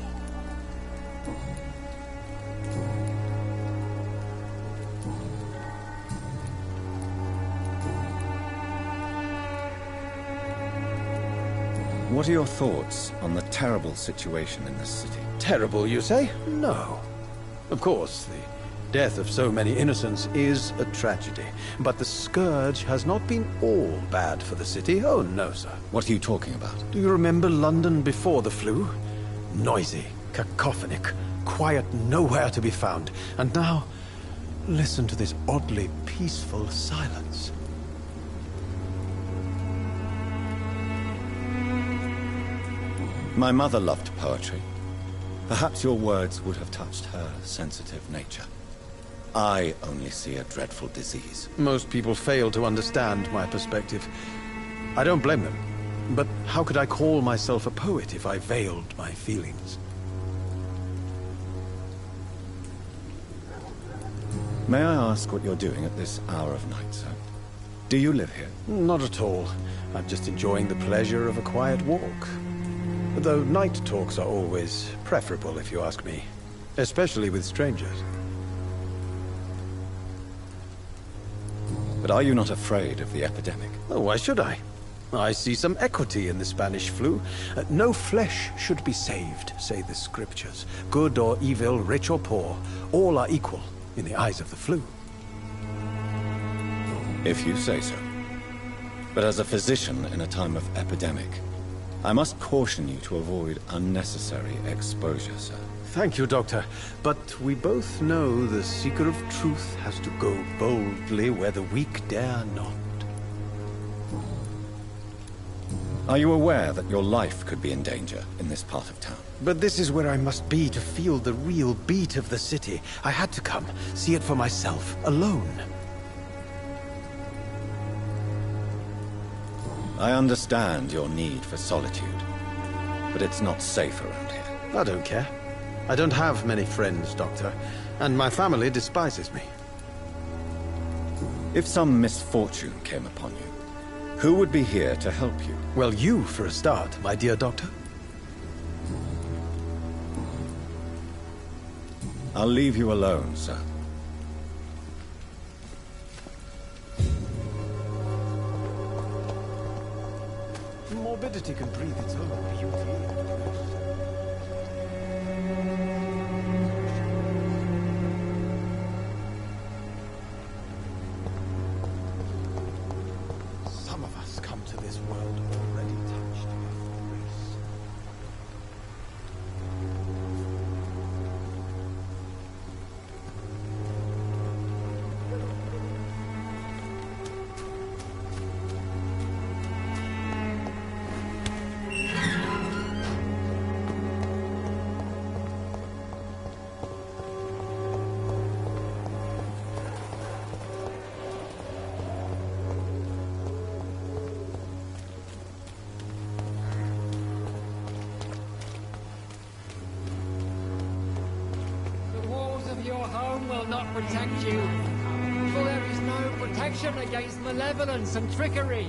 What are your thoughts on the terrible situation in this city? Terrible, you say? No. Of course, the death of so many innocents is a tragedy. But the scourge has not been all bad for the city. Oh, no, sir. What are you talking about? Do you remember London before the flu? Noisy, cacophonic, quiet nowhere to be found. And now, listen to this oddly peaceful silence. My mother loved poetry. Perhaps your words would have touched her sensitive nature. I only see a dreadful disease. Most people fail to understand my perspective. I don't blame them. But how could I call myself a poet if I veiled my feelings? May I ask what you're doing at this hour of night, sir? Do you live here? Not at all. I'm just enjoying the pleasure of a quiet walk. Though night talks are always preferable, if you ask me. Especially with strangers. But are you not afraid of the epidemic? Oh, why should I? I see some equity in the Spanish flu. No flesh should be saved, say the scriptures. Good or evil, rich or poor, all are equal in the eyes of the flu. If you say so. But as a physician in a time of epidemic, I must caution you to avoid unnecessary exposure, sir. Thank you, Doctor. But we both know the seeker of truth has to go boldly where the weak dare not. Are you aware that your life could be in danger in this part of town? But this is where I must be to feel the real beat of the city. I had to come, see it for myself, alone. I understand your need for solitude, but it's not safe around here. I don't care. I don't have many friends, Doctor, and my family despises me. If some misfortune came upon you, who would be here to help you? Well, you, for a start, my dear Doctor. I'll leave you alone, sir. Morbidity can breathe its own beauty. Some of us come to this world already touched with grace. Protect you, for there is no protection against malevolence and trickery.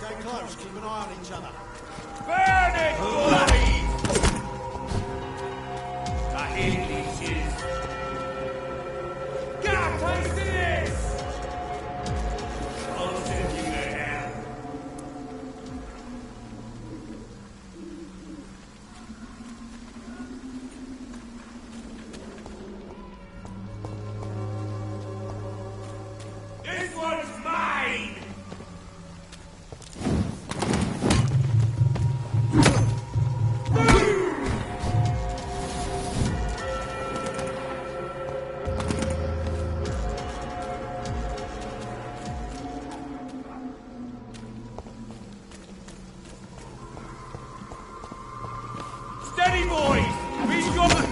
Stay close, keep an eye on each other. Burn it, bloody! I hate these shits. God, taste this! I'll send you to hell. Steady, boys! We've got the...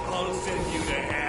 I'll send you to hell.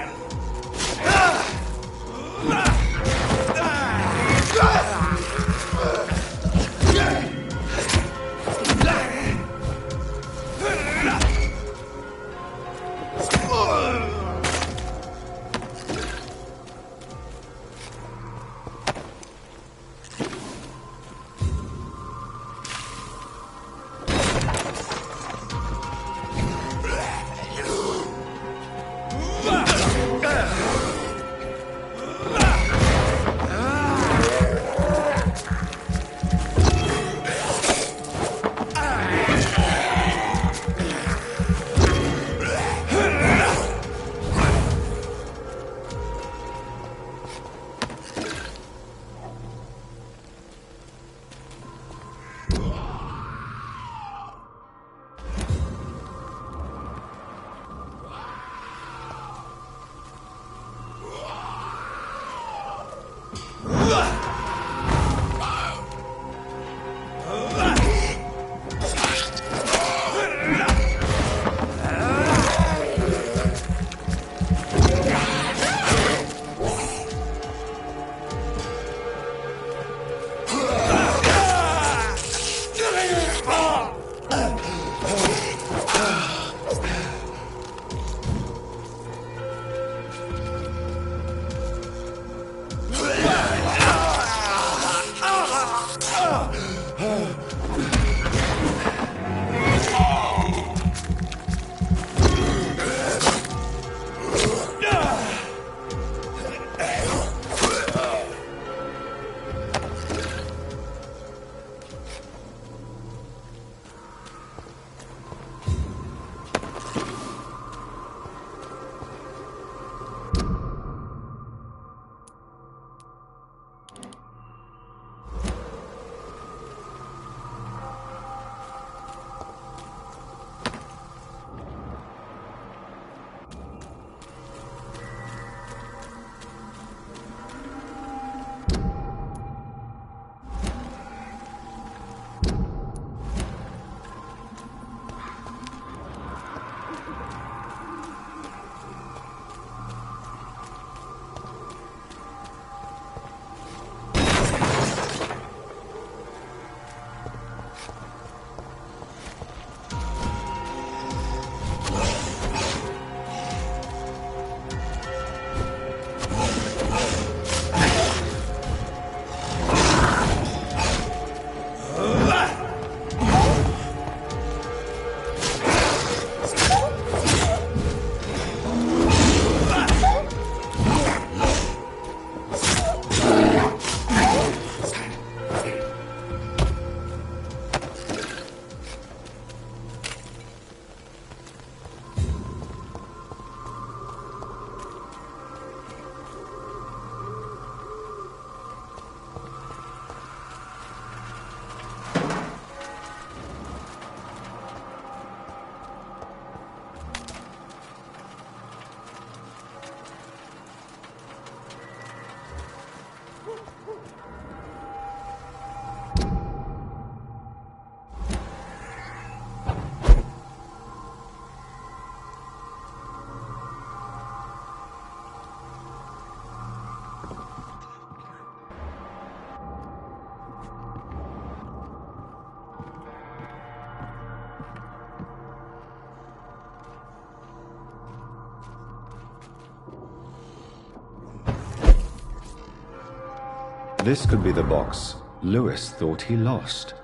This could be the box Lewis thought he lost.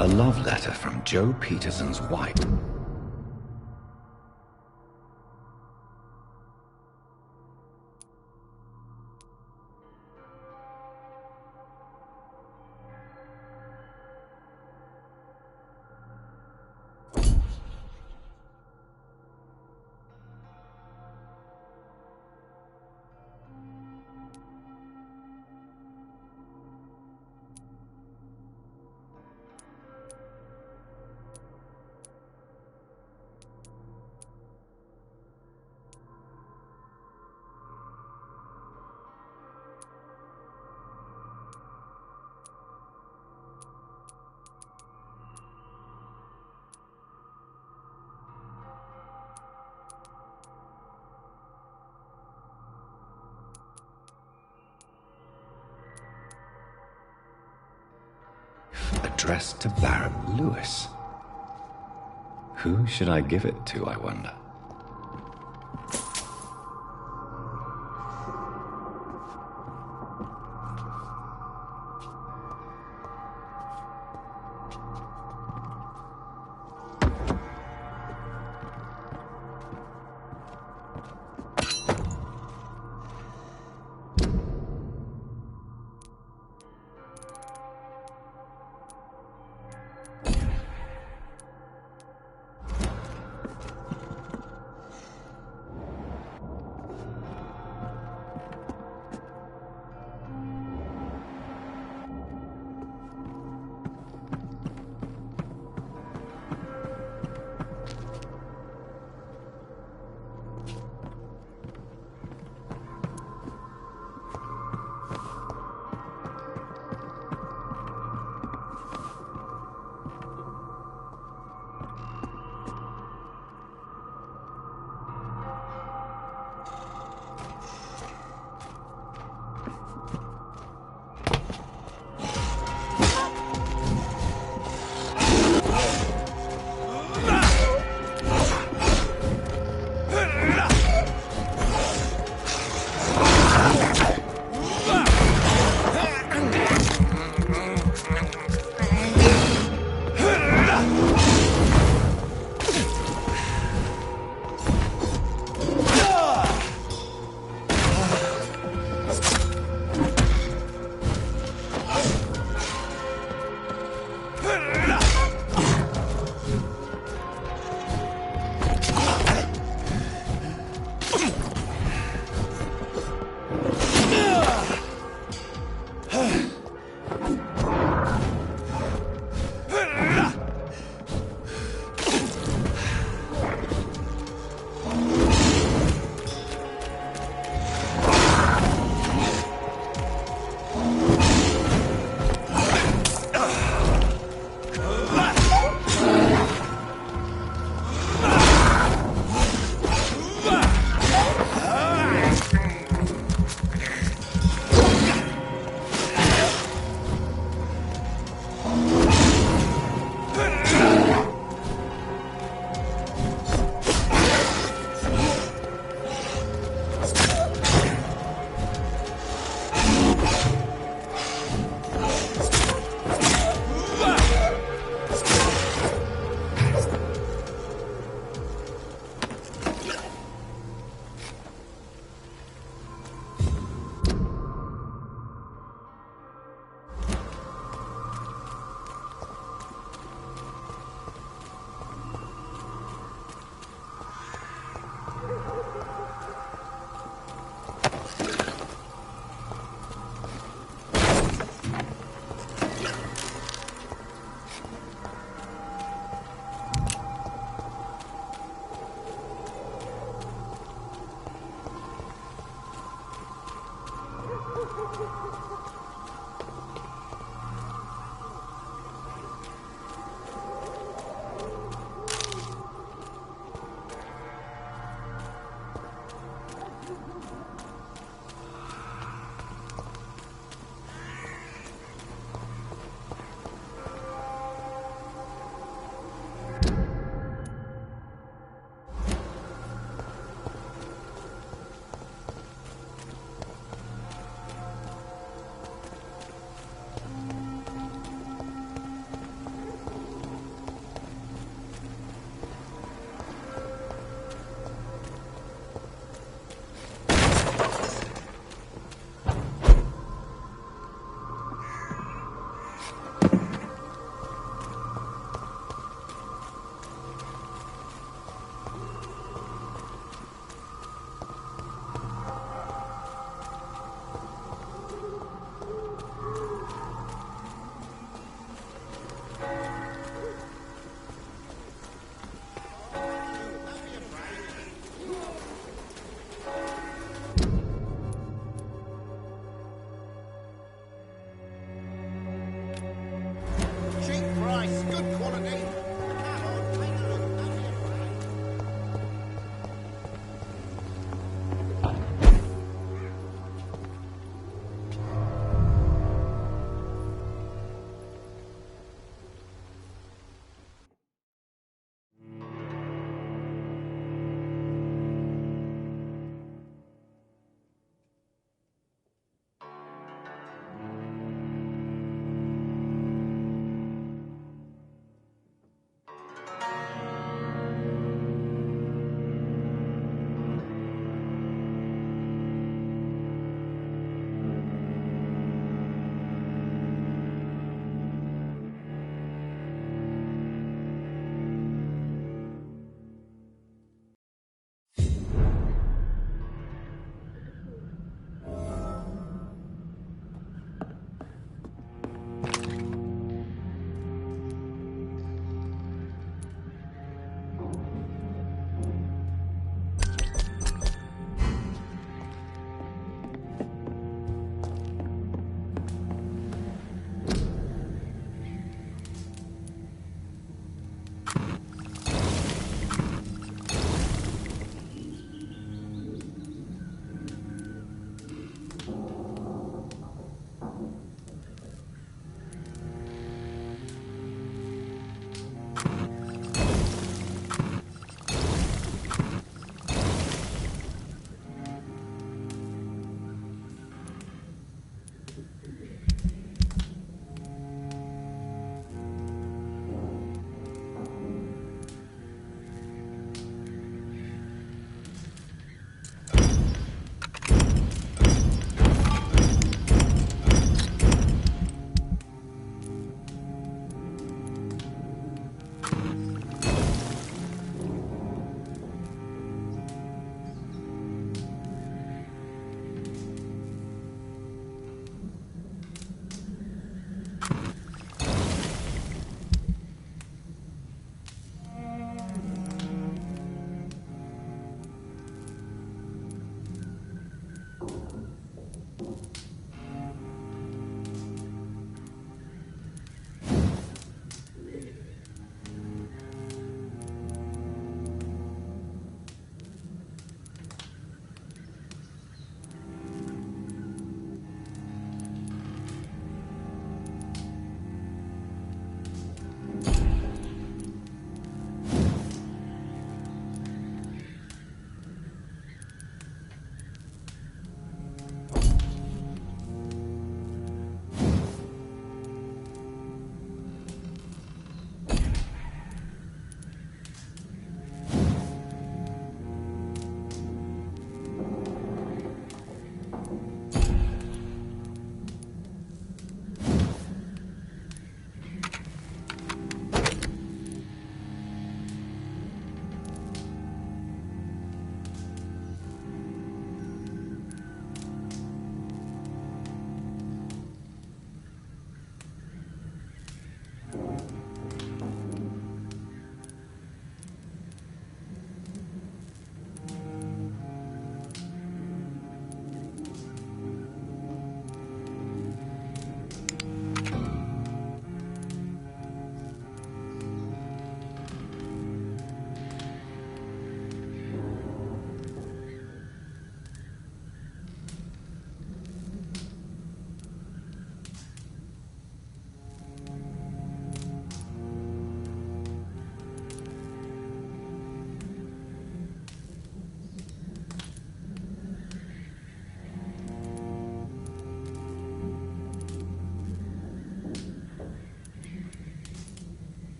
A love letter from Joe Peterson's wife. Addressed to Baron Lewis. Who should I give it to, I wonder?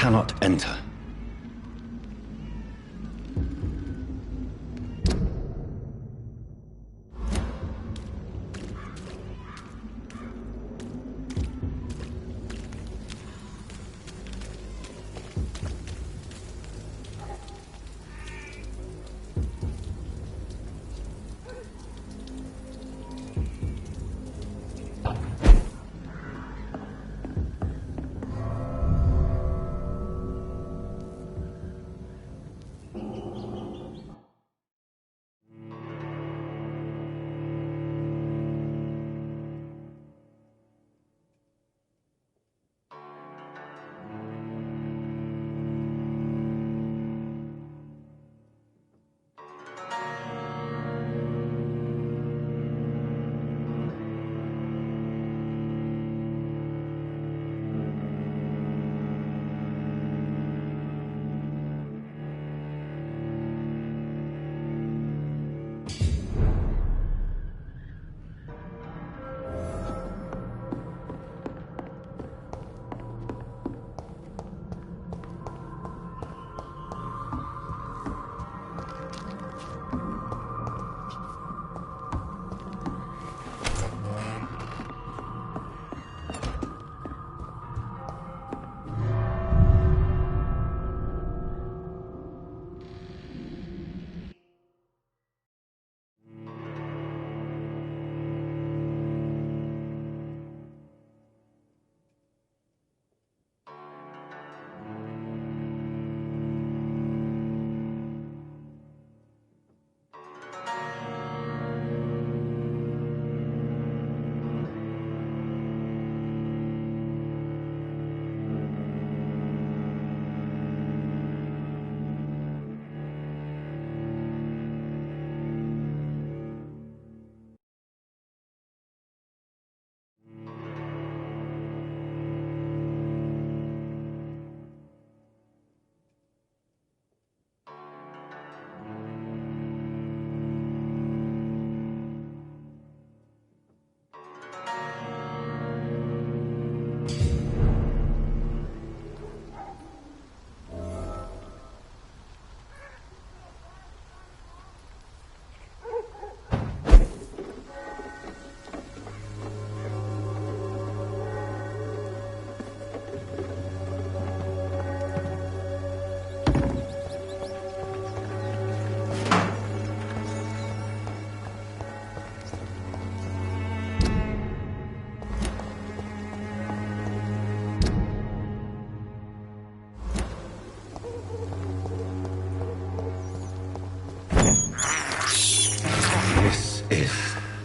cannot enter.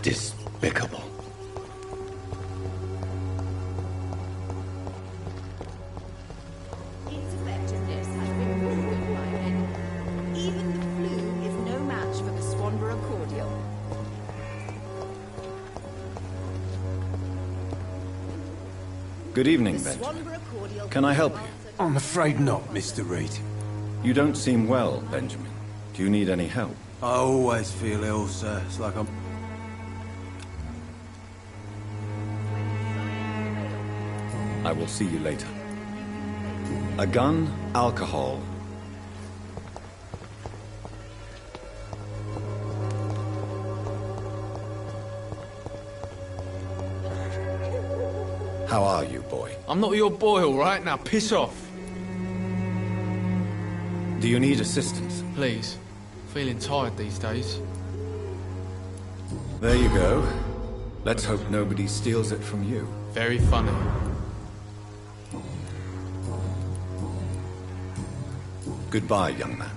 Despicable. Its effectiveness has been proven by many. Even the flu is no match for the Swanborough cordial. Good evening, Benjamin. Swanborough cordial. Can I help you? I'm afraid not, Mr. Reed. You don't seem well, Benjamin. Do you need any help? I always feel ill, sir. It's like I'm... I will see you later. A gun, alcohol. How are you, boy? I'm not your boy, all right? Now piss off. Do you need assistance? Please. Feeling tired these days. There you go. Let's hope nobody steals it from you. Very funny. Goodbye, young man.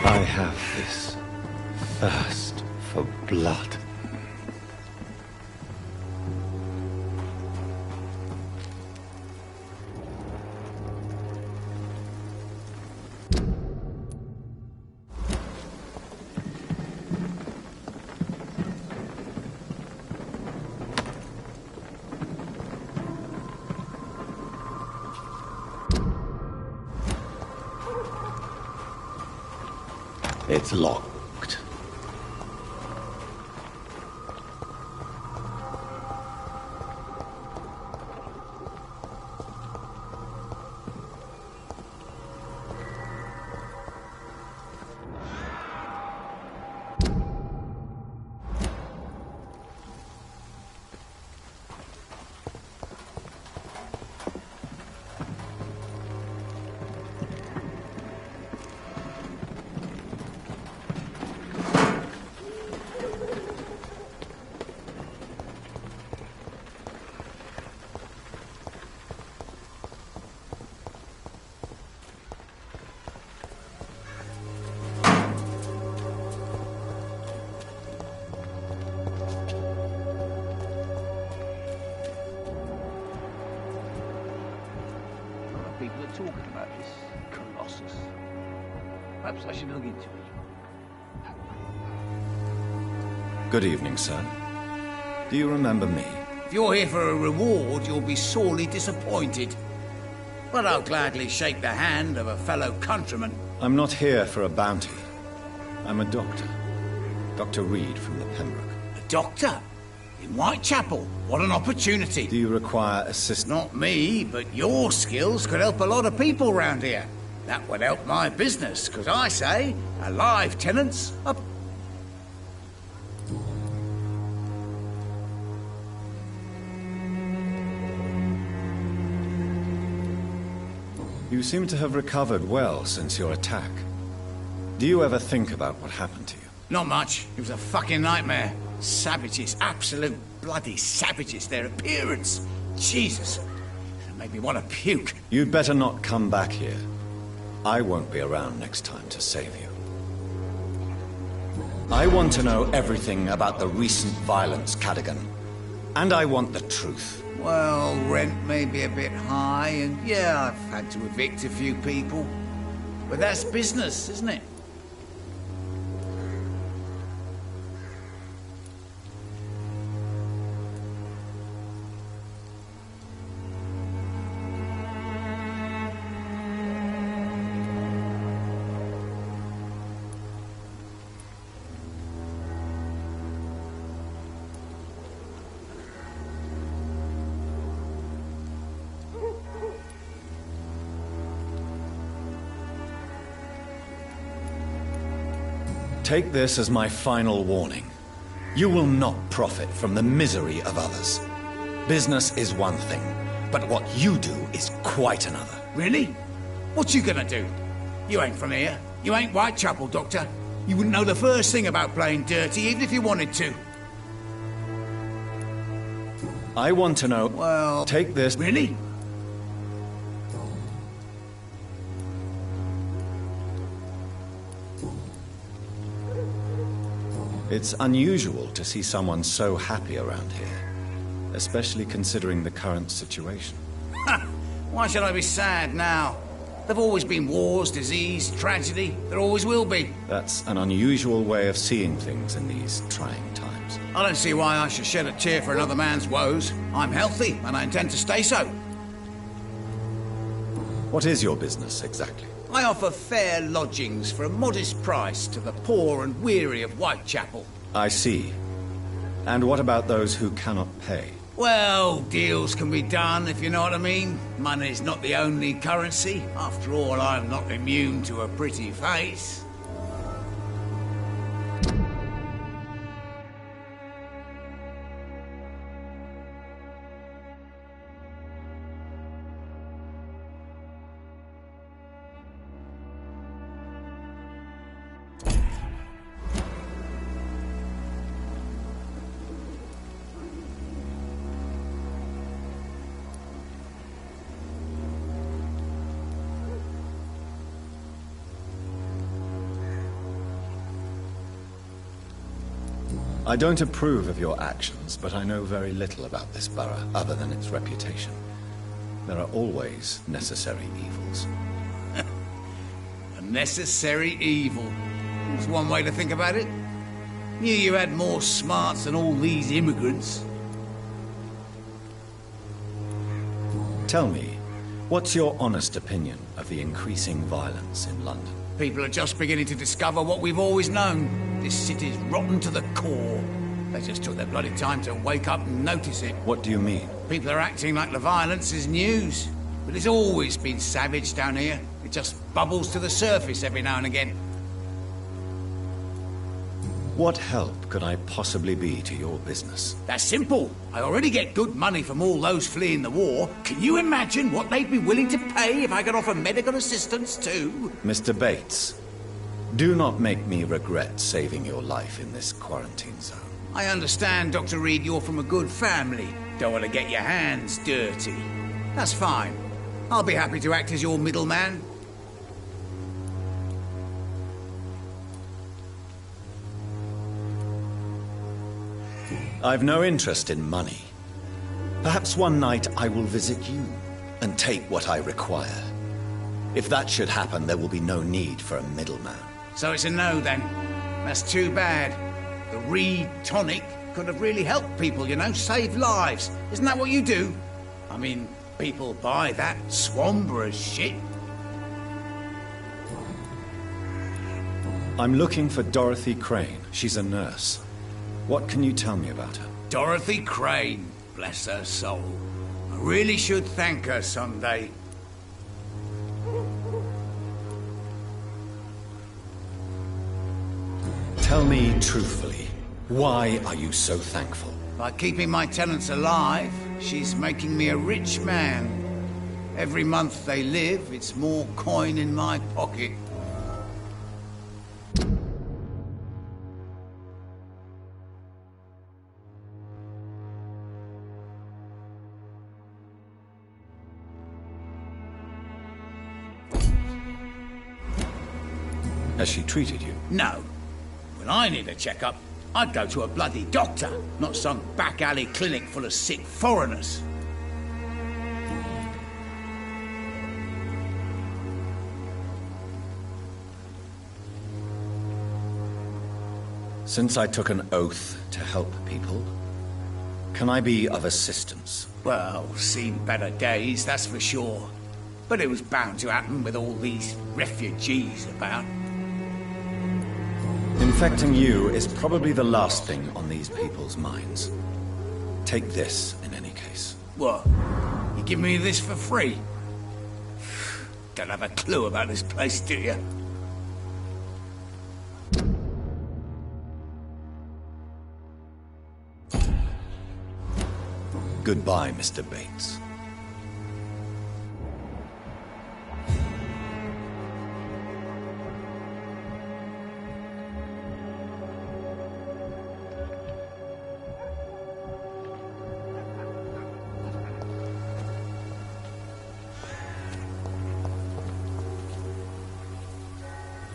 I have this thirst for blood. It's locked. People are talking about this Colossus. Perhaps I should look into it. Good evening, sir. Do you remember me? If you're here for a reward, you'll be sorely disappointed. But I'll gladly shake the hand of a fellow countryman. I'm not here for a bounty. I'm a doctor. Dr. Reed from the Pembroke. A doctor? In Whitechapel? What an opportunity. Do you require assistance? Not me, but your skills could help a lot of people round here. That would help my business, because I say, alive tenants are... You seem to have recovered well since your attack. Do you ever think about what happened to you? Not much. It was a fucking nightmare. Savages, absolute bloody savages. Their appearance. Jesus. It made me want to puke. You'd better not come back here. I won't be around next time to save you. I want to know everything about the recent violence, Cadogan. And I want the truth. Well, rent may be a bit high, and yeah, I've had to evict a few people. But that's business, isn't it? Take this as my final warning. You will not profit from the misery of others. Business is one thing, but what you do is quite another. Really? What you gonna do? You ain't from here. You ain't Whitechapel, Doctor. You wouldn't know the first thing about playing dirty, even if you wanted to. I want to know... Well... Take this... Really? It's unusual to see someone so happy around here, especially considering the current situation. Why should I be sad now? There've always been wars, disease, tragedy. There always will be. That's an unusual way of seeing things in these trying times. I don't see why I should shed a tear for another man's woes. I'm healthy, and I intend to stay so. What is your business, exactly? I offer fair lodgings for a modest price to the poor and weary of Whitechapel. I see. And what about those who cannot pay? Well, deals can be done, if you know what I mean. Money's not the only currency. After all, I'm not immune to a pretty face. I don't approve of your actions, but I know very little about this borough, other than its reputation. There are always necessary evils. A necessary evil. That's one way to think about it. Knew you had more smarts than all these immigrants. Tell me, what's your honest opinion of the increasing violence in London? people are just beginning to discover what we've always known. This city's rotten to the core. They just took their bloody time to wake up and notice it. What do you mean? People are acting like the violence is news. But it's always been savage down here. It just bubbles to the surface every now and again. What help could I possibly be to your business? That's simple. I already get good money from all those fleeing the war. Can you imagine what they'd be willing to pay if I could offer medical assistance too? Mr. Bates, do not make me regret saving your life in this quarantine zone. I understand, Dr. Reed, you're from a good family. Don't want to get your hands dirty. That's fine. I'll be happy to act as your middleman. I've no interest in money. Perhaps one night I will visit you and take what I require. If that should happen, there will be no need for a middleman. So it's a no, then. That's too bad. The Reed tonic could have really helped people, you know, save lives. Isn't that what you do? I mean, people buy that Swambrer's shit. I'm looking for Dorothy Crane. She's a nurse. What can you tell me about her? Dorothy Crane, bless her soul. I really should thank her someday. Tell me truthfully, why are you so thankful? By keeping my tenants alive, she's making me a rich man. Every month they live, it's more coin in my pocket. Has she treated you? No. When I need a checkup, I'd go to a bloody doctor, not some back alley clinic full of sick foreigners. Since I took an oath to help people, can I be of assistance? Well, seen better days, that's for sure. But it was bound to happen with all these refugees about. Infecting you is probably the last thing on these people's minds. Take this, in any case. What? You give me this for free? Don't have a clue about this place, do you? Goodbye, Mr. Bates.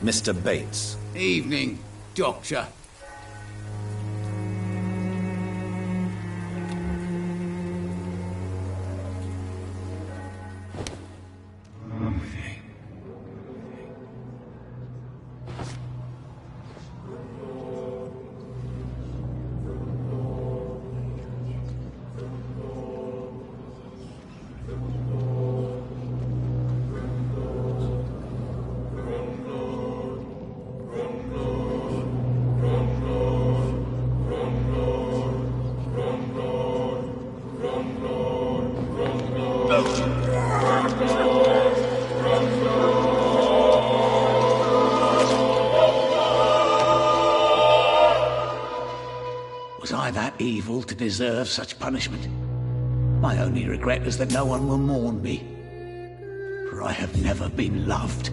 Mr. Bates. Evening, Doctor. Was I that evil to deserve such punishment? My only regret is that no one will mourn me, for I have never been loved.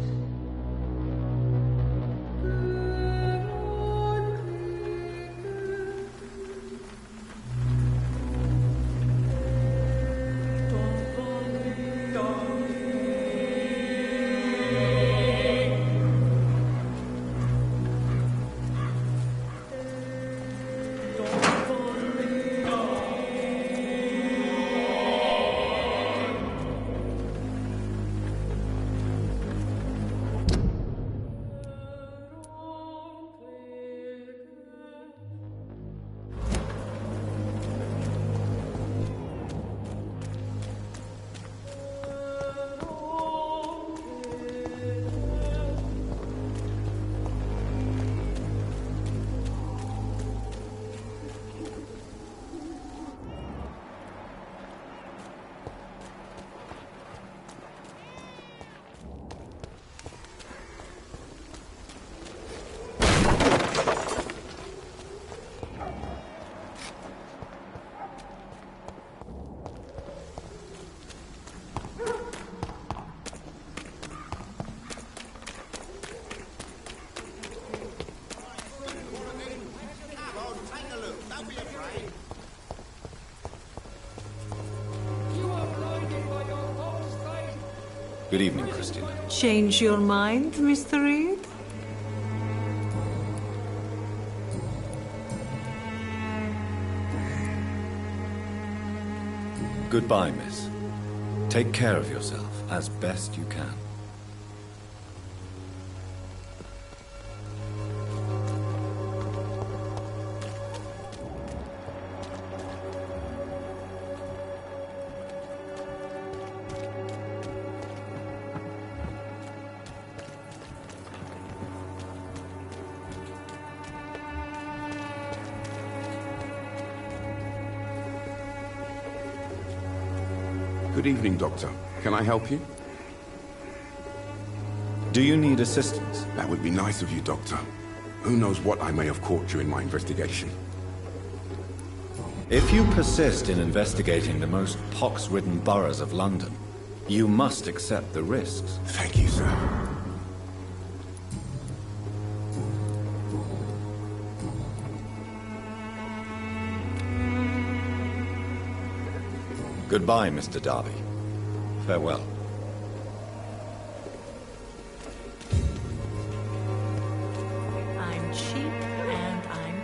Good evening, Christina. Change your mind, Mr. Reed? Goodbye, miss. Take care of yourself as best you can. Good evening, Doctor. Can I help you? Do you need assistance? That would be nice of you, Doctor. Who knows what I may have caught during my investigation. If you persist in investigating the most pox-ridden boroughs of London, you must accept the risks. Thank you, sir. Goodbye, Mr. Darby. Farewell. I'm cheap and I'm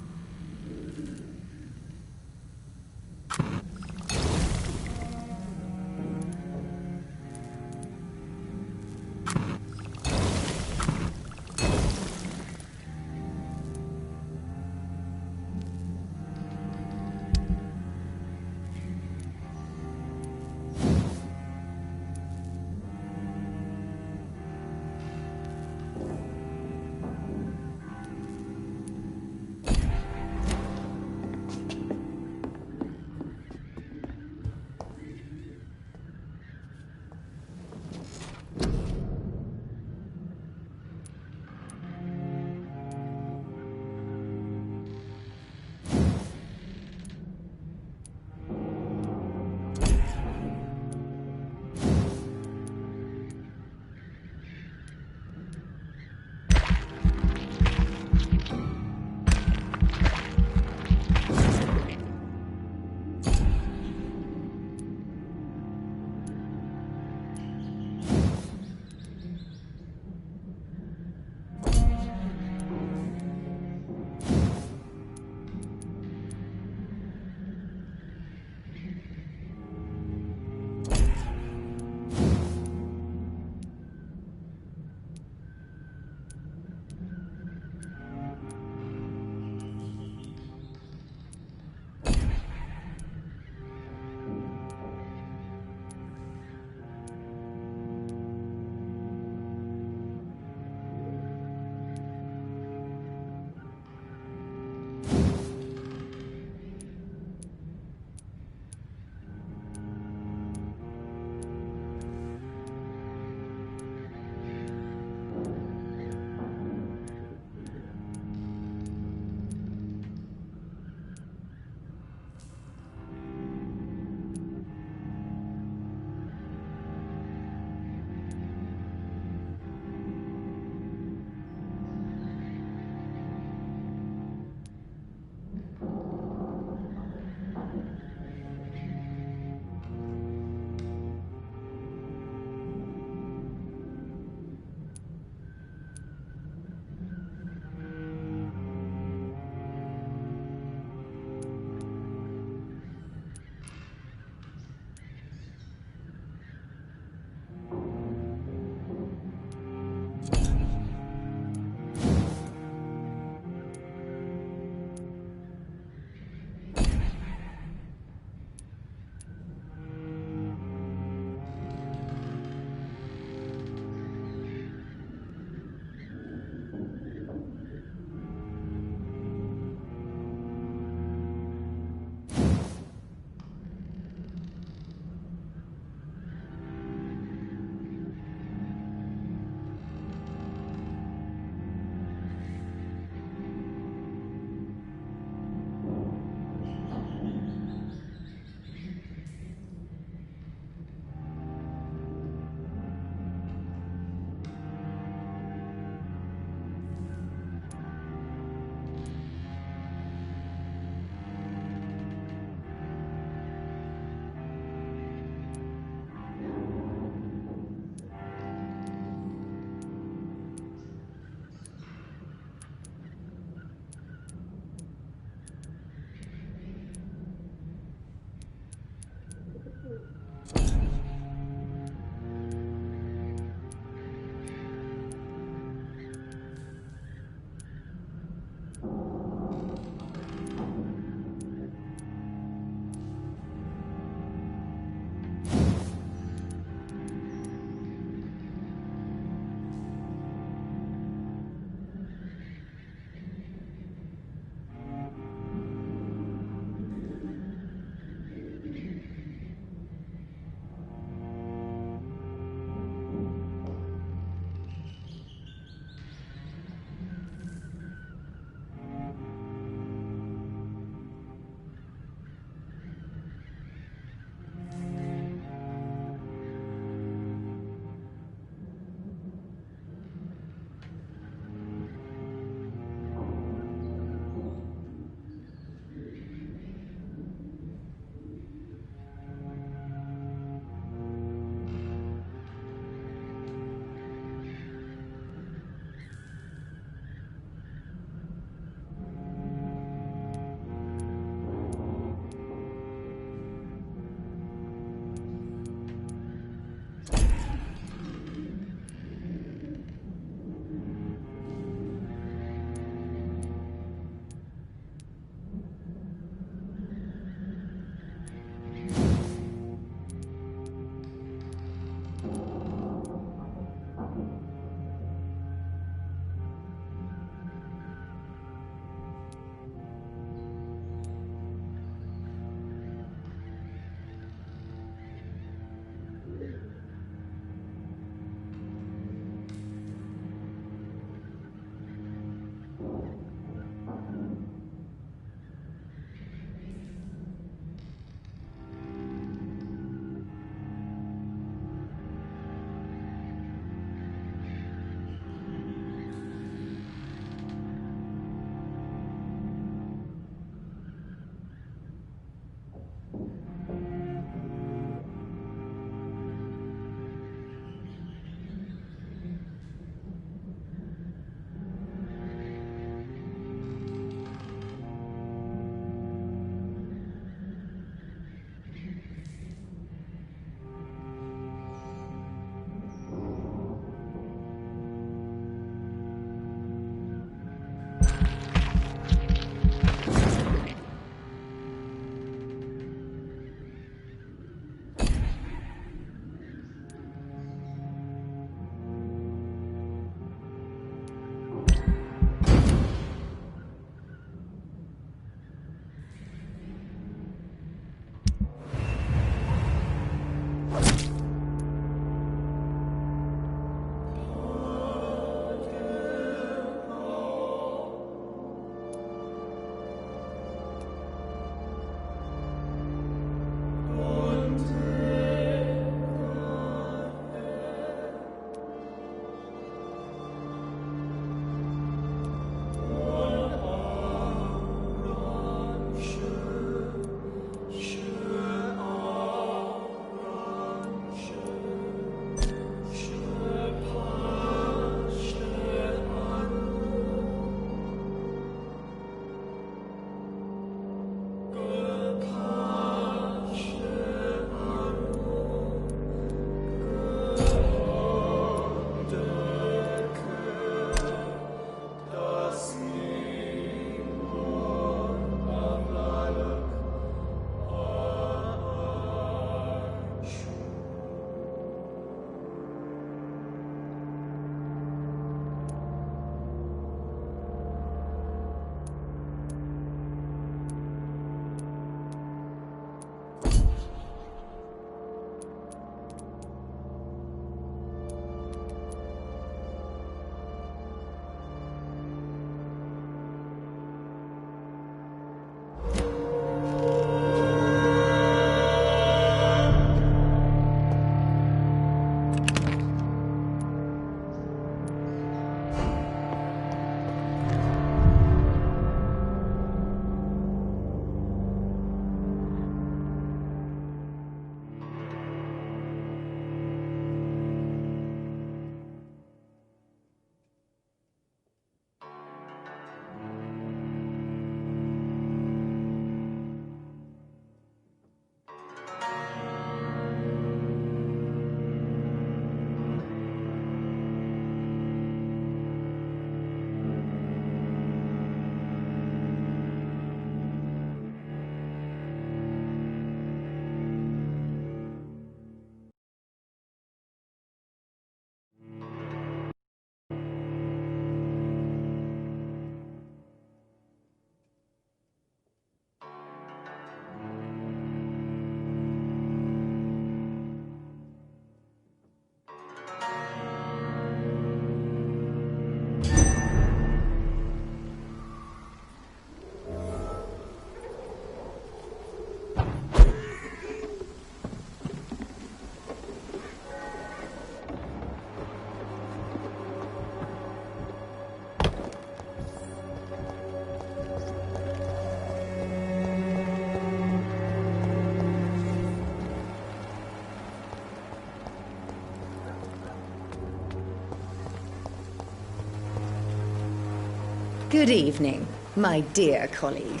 Good evening, my dear colleague.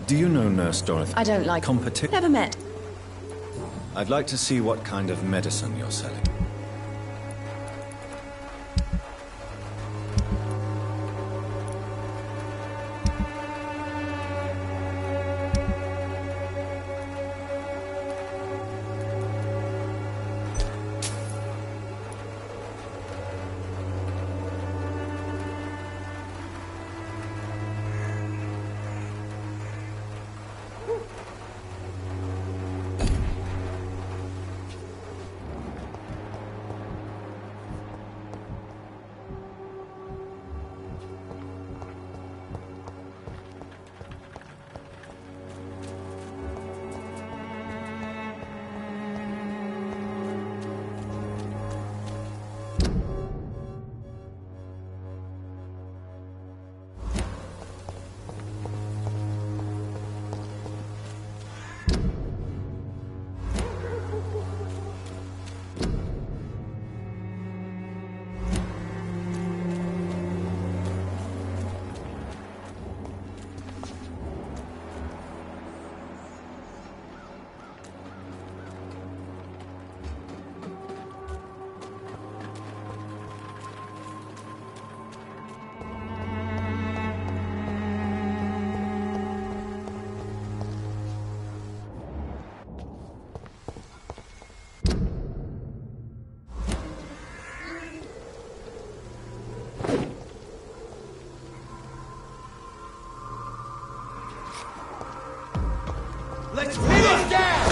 Do you know Nurse Dorothy? I don't like... Never met. I'd like to see what kind of medicine you're selling. Let's pin it down!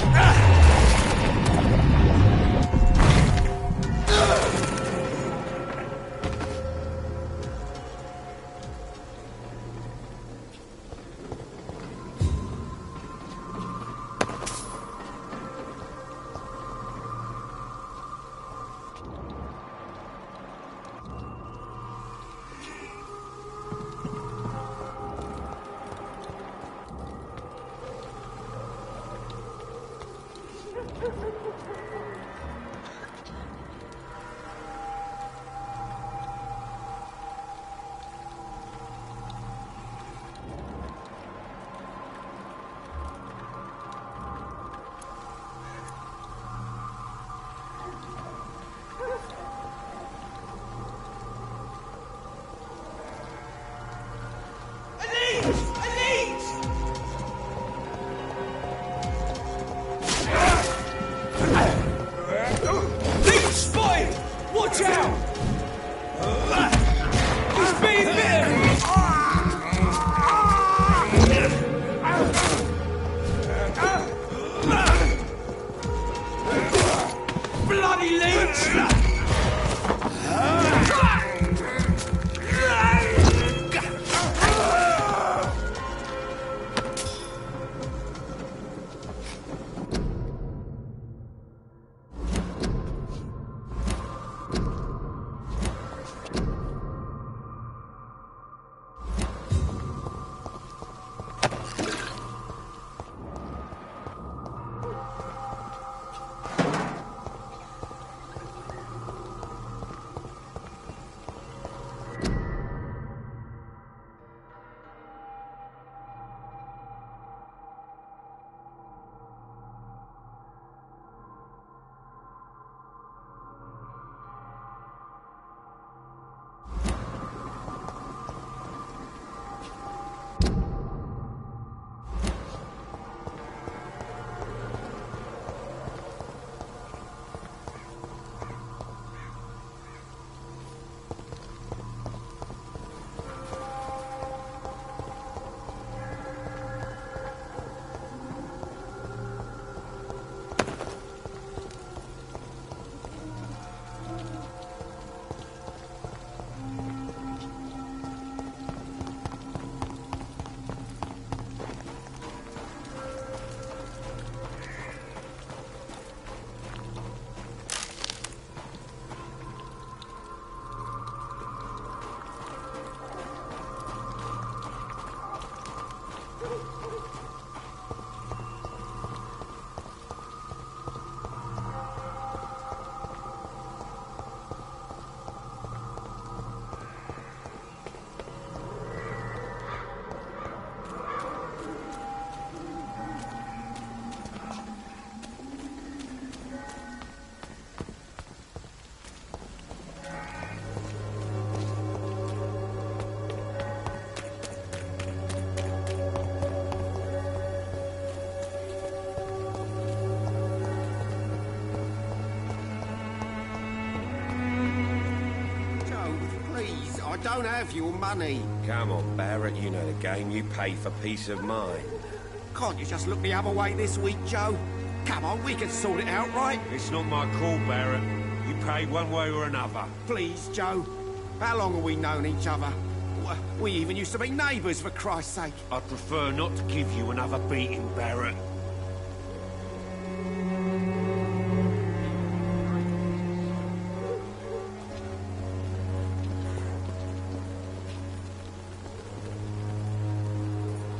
don't have your money. Come on, Barrett, you know the game. You pay for peace of mind. Can't you just look the other way this week, Joe? Come on, we can sort it out, right? It's not my call, Barrett. You pay one way or another. Please, Joe. How long have we known each other? We even used to be neighbours, for Christ's sake. I'd prefer not to give you another beating, Barrett.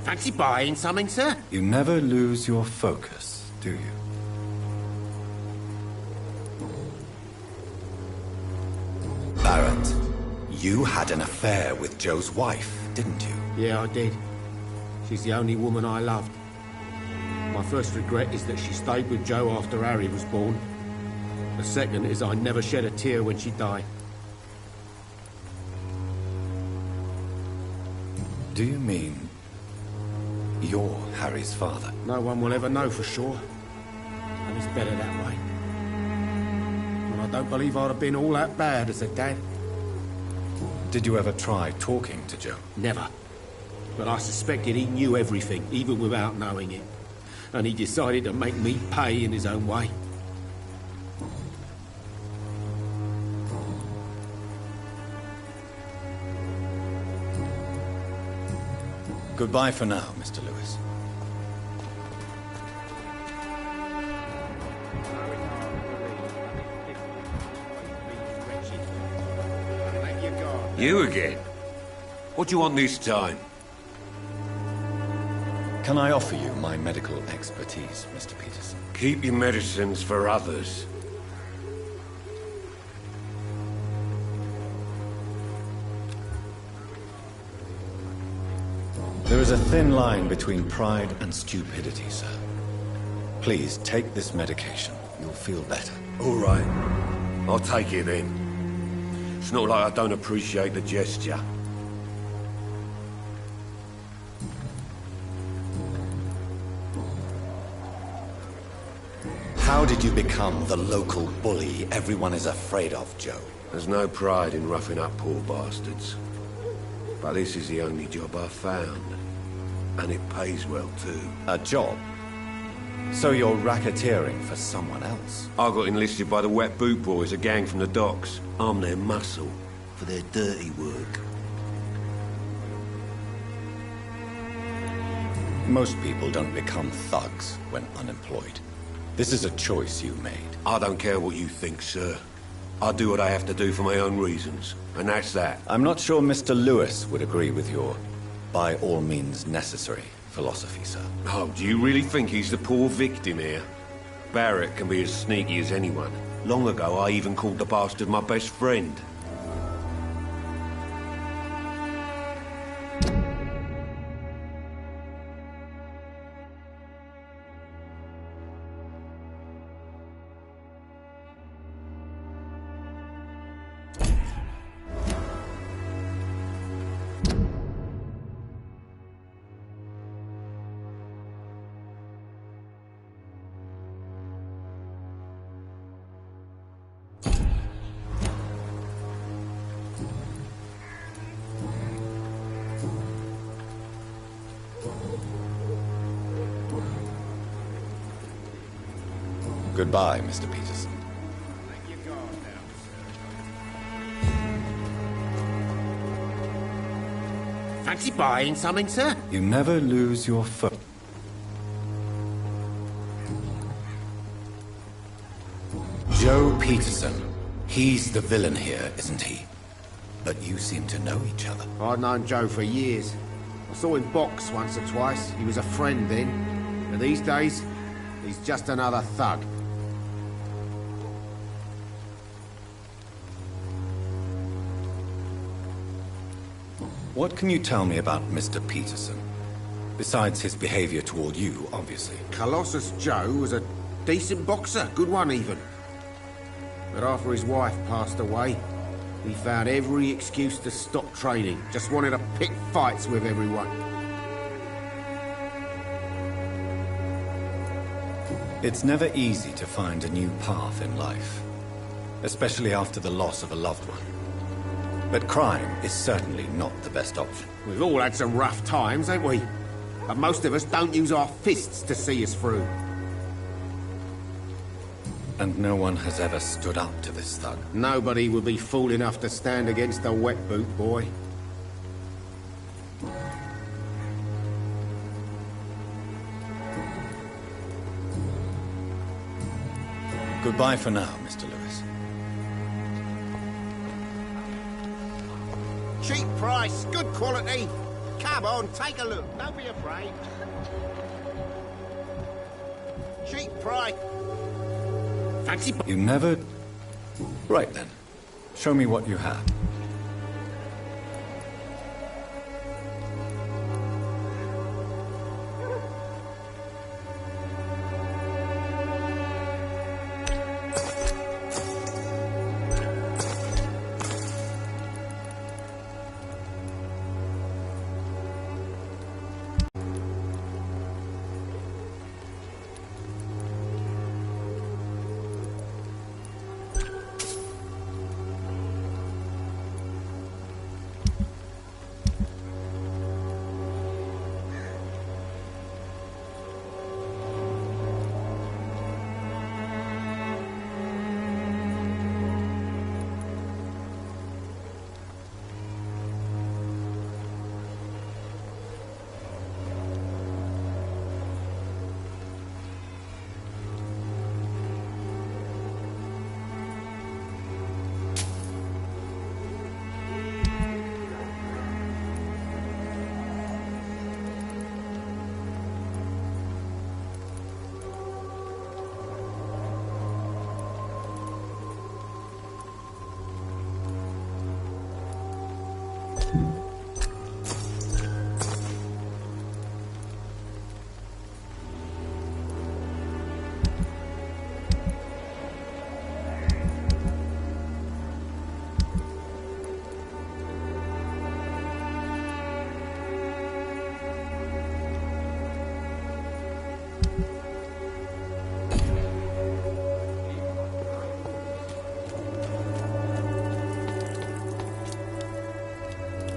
Fancy buying something, sir? You never lose your focus, do you? Barrett, you had an affair with Joe's wife, didn't you? Yeah, I did. She's the only woman I loved. My first regret is that she stayed with Joe after Harry was born. The second is I never shed a tear when she died. Do you mean you're Harry's father? No one will ever know for sure. And it's better that way. And I don't believe I'd have been all that bad as a dad. Did you ever try talking to Joe? Never. But I suspected he knew everything, even without knowing it. And he decided to make me pay in his own way. Goodbye for now, Mr. Lewis. You again? What do you want this time? Can I offer you my medical expertise, Mr. Peterson? Keep your medicines for others. There is a thin line between pride and stupidity, sir. Please, take this medication. You'll feel better. All right. I'll take it then. It's not like I don't appreciate the gesture. How did you become the local bully everyone is afraid of, Joe? There's no pride in roughing up poor bastards. But this is the only job I've found. And it pays well, too. A job? So you're racketeering for someone else? I got enlisted by the Wet Boot Boys, a gang from the docks. I'm their muscle for their dirty work. Most people don't become thugs when unemployed. This is a choice you made. I don't care what you think, sir. I do what I have to do for my own reasons, and that's that. I'm not sure Mr. Lewis would agree with your by all means necessary philosophy, sir. Oh, do you really think he's the poor victim here? Barrett can be as sneaky as anyone. Long ago, I even called the bastard my best friend. Goodbye, Mr. Peterson. Fancy buying something, sir? You never lose your focus. Joe Peterson. He's the villain here, isn't he? But you seem to know each other. I've known Joe for years. I saw him box once or twice. He was a friend then. But these days, he's just another thug. What can you tell me about Mr. Peterson? Besides his behavior toward you, obviously. Colossus Joe was a decent boxer, good one even. But after his wife passed away, he found every excuse to stop training. Just wanted to pick fights with everyone. It's never easy to find a new path in life, especially after the loss of a loved one. But crime is certainly not the best option. We've all had some rough times, ain't we? But most of us don't use our fists to see us through. And no one has ever stood up to this thug. Nobody will be fool enough to stand against a wet boot boy. Goodbye for now, Mr. Lewis. Cheap price, good quality. Come on, take a look. Don't be afraid. Cheap price. Fancy... You never... Right then. Show me what you have.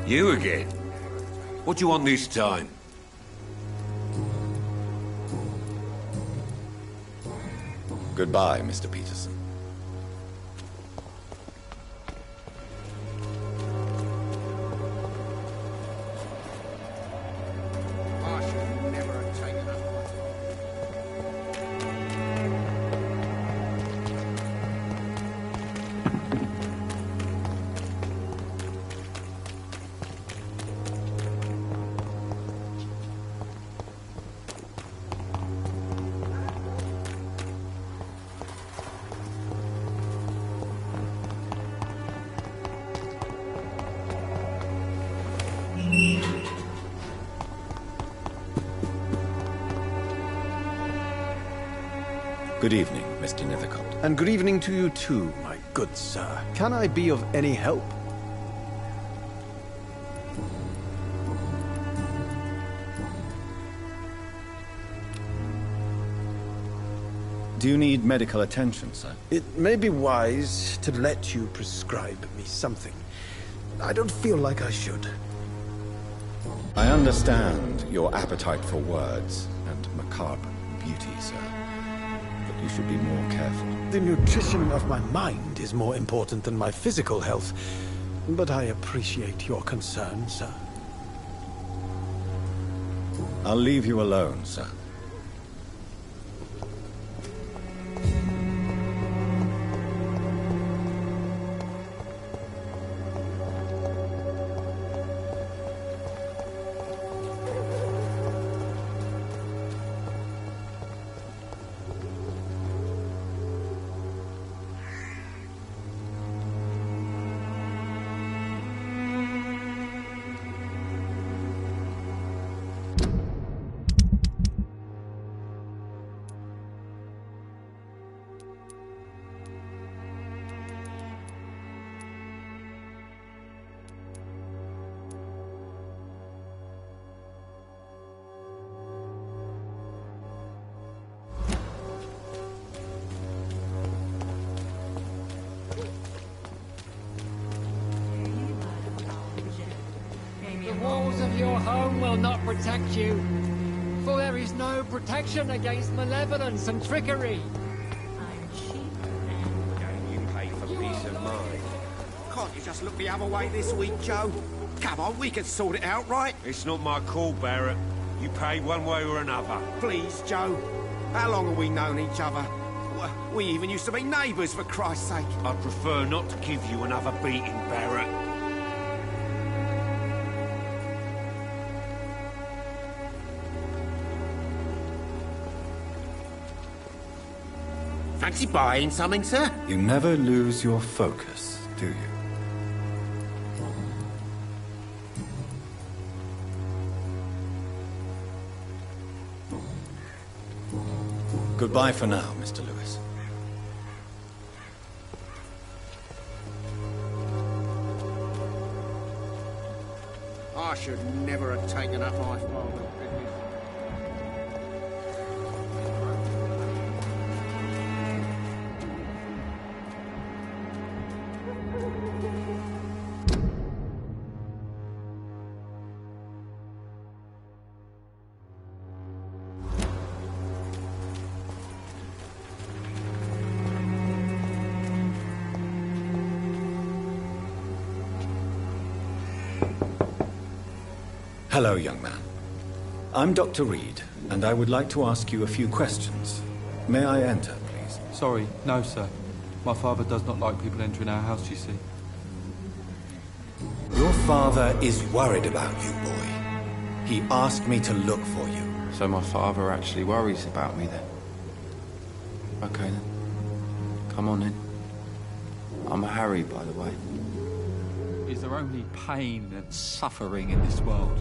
You again? What do you want this time? Goodbye, Mr. Peterson. Good evening, Mr. Nethercott. And good evening to you too, my good sir. Can I be of any help? Do you need medical attention, sir? It may be wise to let you prescribe me something. I don't feel like I should. I understand your appetite for words and macabre beauty, sir. But you should be more careful. The nutrition of my mind is more important than my physical health. But I appreciate your concern, sir. I'll leave you alone, sir. The walls of your home will not protect you, for there is no protection against malevolence and trickery. You pay for peace of mind. Can't you just look the other way this week, Joe? Come on, we can sort it out, right? It's not my call, Barrett. You pay one way or another. Please, Joe. How long have we known each other? We even used to be neighbours, for Christ's sake. I'd prefer not to give you another beating, Barrett. Fancy buying something, sir? You never lose your focus, do you? Goodbye for now, Mr. Lewis. I should never have taken up my father's business. Hello, young man. I'm Dr. Reed, and I would like to ask you a few questions. May I enter, please? Sorry, no, sir. My father does not like people entering our house, you see. Your father is worried about you, boy. He asked me to look for you. So my father actually worries about me, then? Okay, then. Come on in. I'm Harry, by the way. Is there only pain and suffering in this world?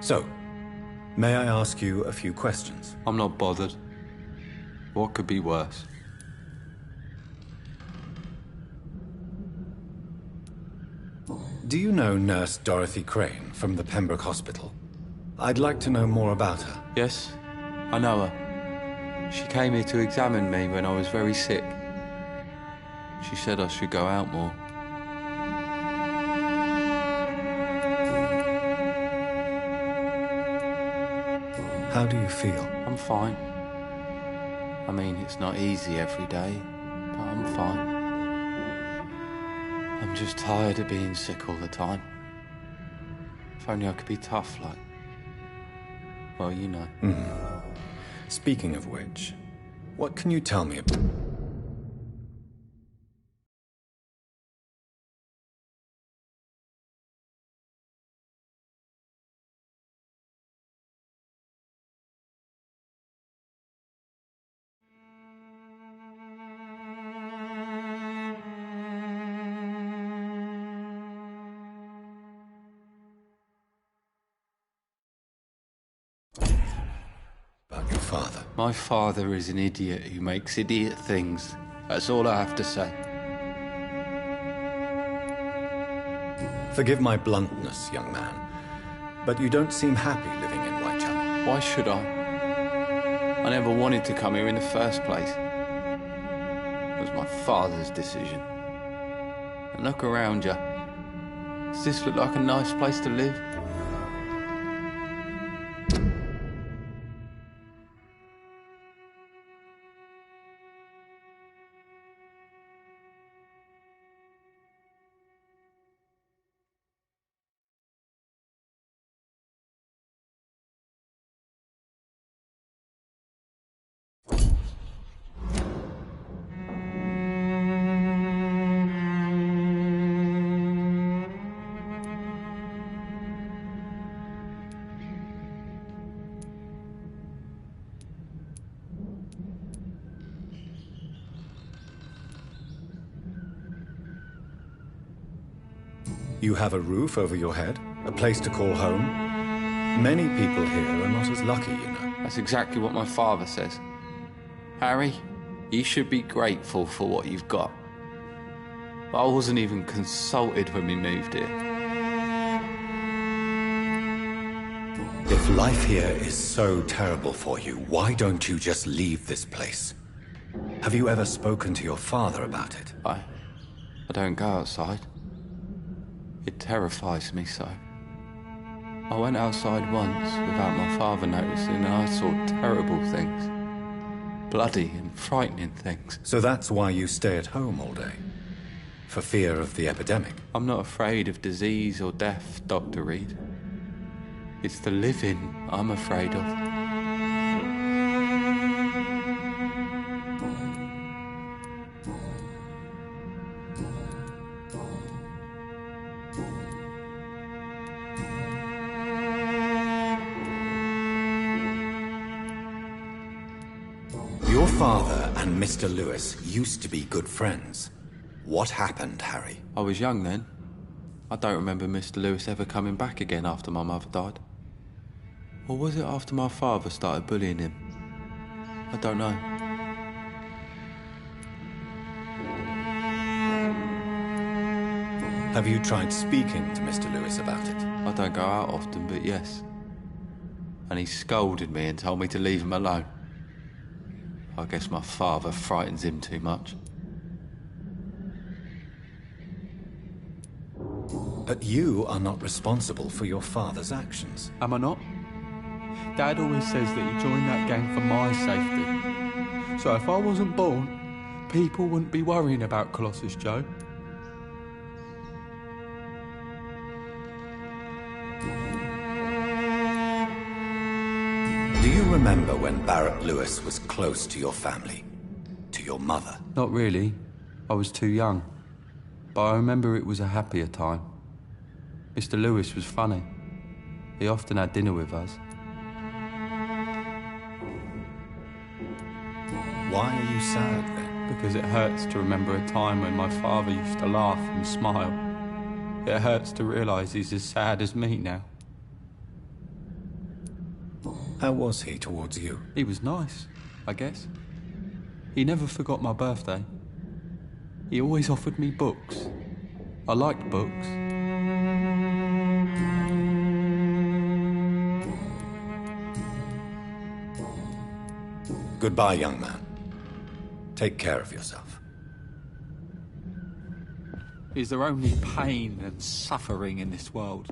So, may I ask you a few questions? I'm not bothered. What could be worse? Do you know Nurse Dorothy Crane from the Pembroke Hospital? I'd like to know more about her. Yes, I know her. She came here to examine me when I was very sick. She said I should go out more. How do you feel? I'm fine. I mean, it's not easy every day, but I'm fine. I'm just tired of being sick all the time. If only I could be tough, like... well, you know. Speaking of which, what can you tell me about... your father? My father is an idiot who makes idiot things. That's all I have to say. Forgive my bluntness, young man, but you don't seem happy living in Whitechapel. Why should I? I never wanted to come here in the first place. It was my father's decision. And look around you. Does this look like a nice place to live? You have a roof over your head, a place to call home. Many people here are not as lucky, you know. That's exactly what my father says. Harry, you should be grateful for what you've got. I wasn't even consulted when we moved here. If life here is so terrible for you, why don't you just leave this place? Have you ever spoken to your father about it? I don't go outside. It terrifies me so. I went outside once without my father noticing and I saw terrible things. Bloody and frightening things. So that's why you stay at home all day? For fear of the epidemic? I'm not afraid of disease or death, Dr. Reed. It's the living I'm afraid of. Your father and Mr. Lewis used to be good friends. What happened, Harry? I was young then. I don't remember Mr. Lewis ever coming back again after my mother died. Or was it after my father started bullying him? I don't know. Have you tried speaking to Mr. Lewis about it? I don't go out often, but yes. And he scolded me and told me to leave him alone. I guess my father frightens him too much. But you are not responsible for your father's actions. Am I not? Dad always says that he joined that gang for my safety. So if I wasn't born, people wouldn't be worrying about Colossus Joe. Do you remember when Barrett Lewis was close to your family? To your mother? Not really. I was too young. But I remember it was a happier time. Mr. Lewis was funny. He often had dinner with us. Why are you sad then? Because it hurts to remember a time when my father used to laugh and smile. It hurts to realise he's as sad as me now. How was he towards you? He was nice, I guess. He never forgot my birthday. He always offered me books. I liked books. Goodbye, young man. Take care of yourself. Is there only pain and suffering in this world?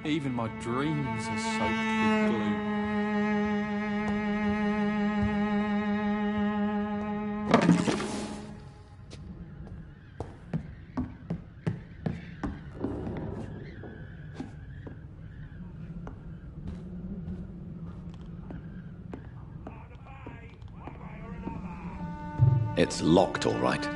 Even my dreams are soaked with gloom. It's locked, all right.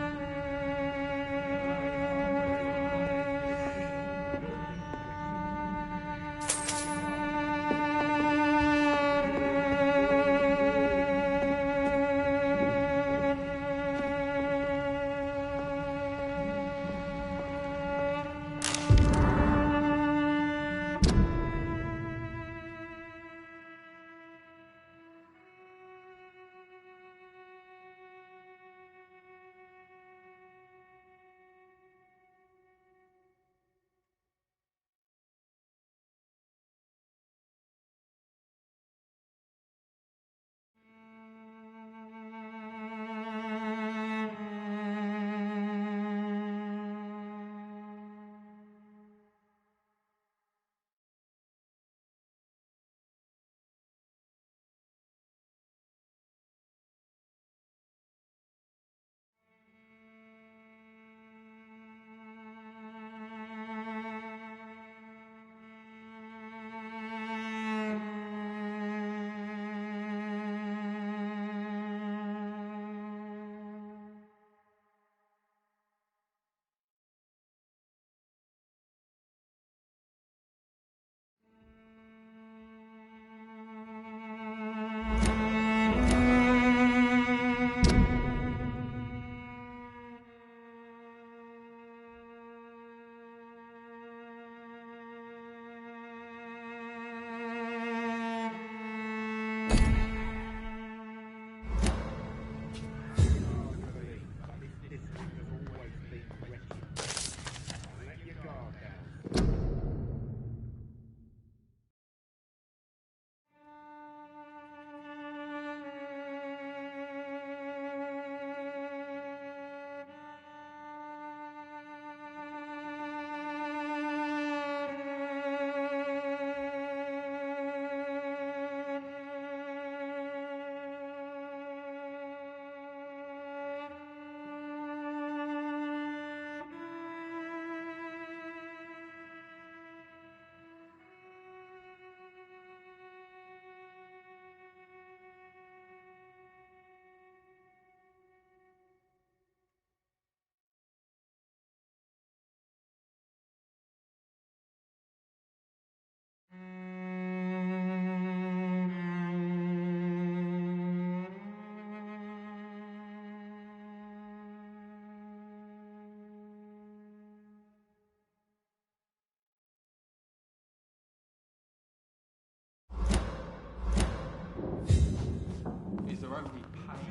there only pain?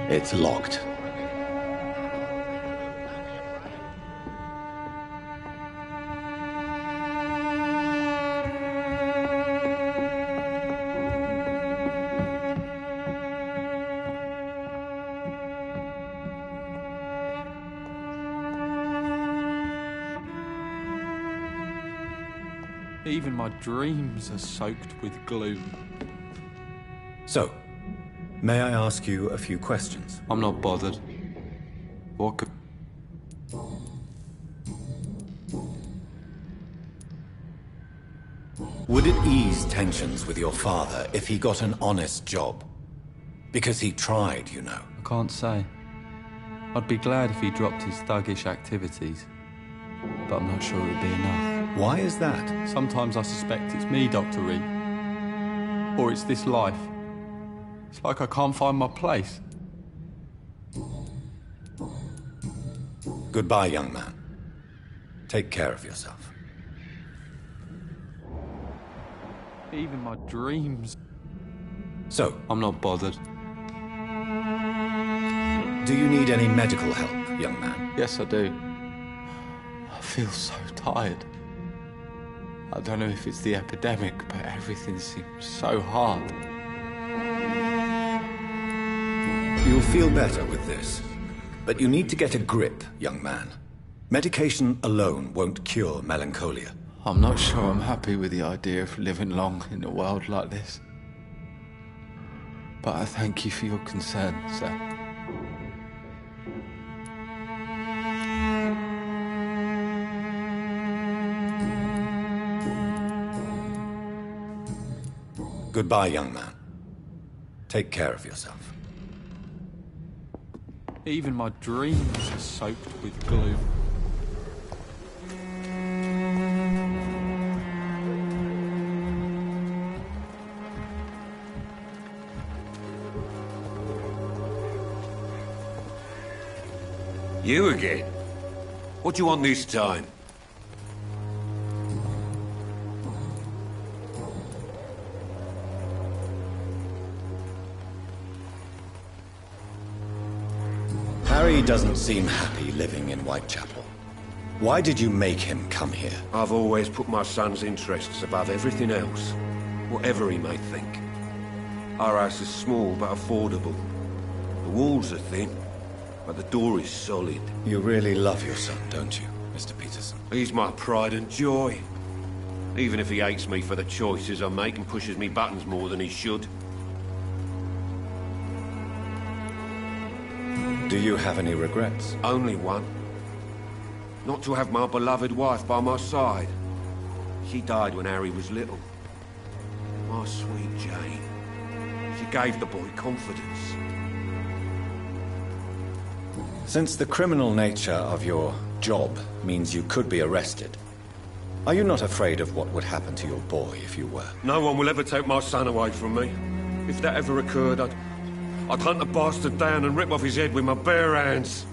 It's locked. Even my dreams are soaked with gloom. So, may I ask you a few questions? I'm not bothered. What could... Would it ease tensions with your father if he got an honest job? Because he tried, you know. I can't say. I'd be glad if he dropped his thuggish activities, but I'm not sure it would be enough. Why is that? Sometimes I suspect it's me, Dr. Reed. Or it's this life. It's like I can't find my place. Goodbye, young man. Take care of yourself. Even my dreams. So, I'm not bothered. Do you need any medical help, young man? Yes, I do. I feel so tired. I don't know if it's the epidemic, but everything seems so hard. You'll feel better with this. But you need to get a grip, young man. Medication alone won't cure melancholia. I'm not sure I'm happy with the idea of living long in a world like this. But I thank you for your concern, sir. Goodbye, young man. Take care of yourself. Even my dreams are soaked with gloom. You again? What do you want this time? Harry doesn't seem happy living in Whitechapel. Why did you make him come here? I've always put my son's interests above everything else, whatever he may think. Our house is small but affordable. The walls are thin, but the door is solid. You really love your son, don't you, Mr. Peterson? He's my pride and joy. Even if he hates me for the choices I make and pushes me buttons more than he should. Do you have any regrets? Only one. Not to have my beloved wife by my side. She died when Harry was little. My sweet Jane. She gave the boy confidence. Since the criminal nature of your job means you could be arrested, are you not afraid of what would happen to your boy if you were? No one will ever take my son away from me. If that ever occurred, I'd hunt the bastard down and rip off his head with my bare hands.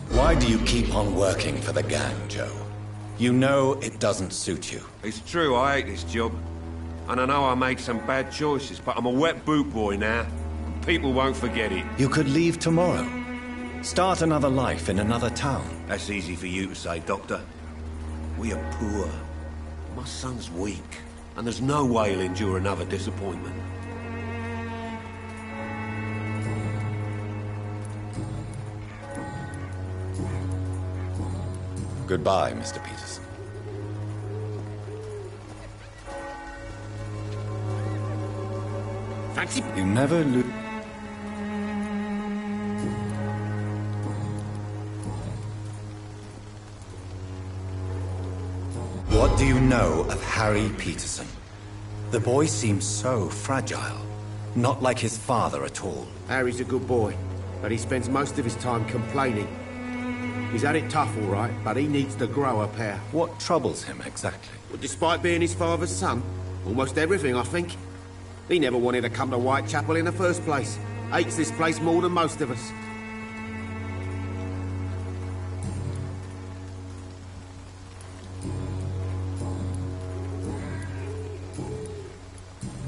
Why do you keep on working for the gang, Joe? You know it doesn't suit you. It's true, I hate this job. And I know I made some bad choices, but I'm a wet boot boy now. People won't forget it. You could leave tomorrow. Start another life in another town. That's easy for you to say, Doctor. We are poor. My son's weak, and there's no way he'll endure another disappointment. Goodbye, Mr. Peterson. Fancy... You never lose... What do you know of Harry Peterson? The boy seems so fragile. Not like his father at all. Harry's a good boy, but he spends most of his time complaining. He's had it tough, all right, but he needs to grow a pair. What troubles him exactly? Well, despite being his father's son, almost everything, I think. He never wanted to come to Whitechapel in the first place. Hates this place more than most of us.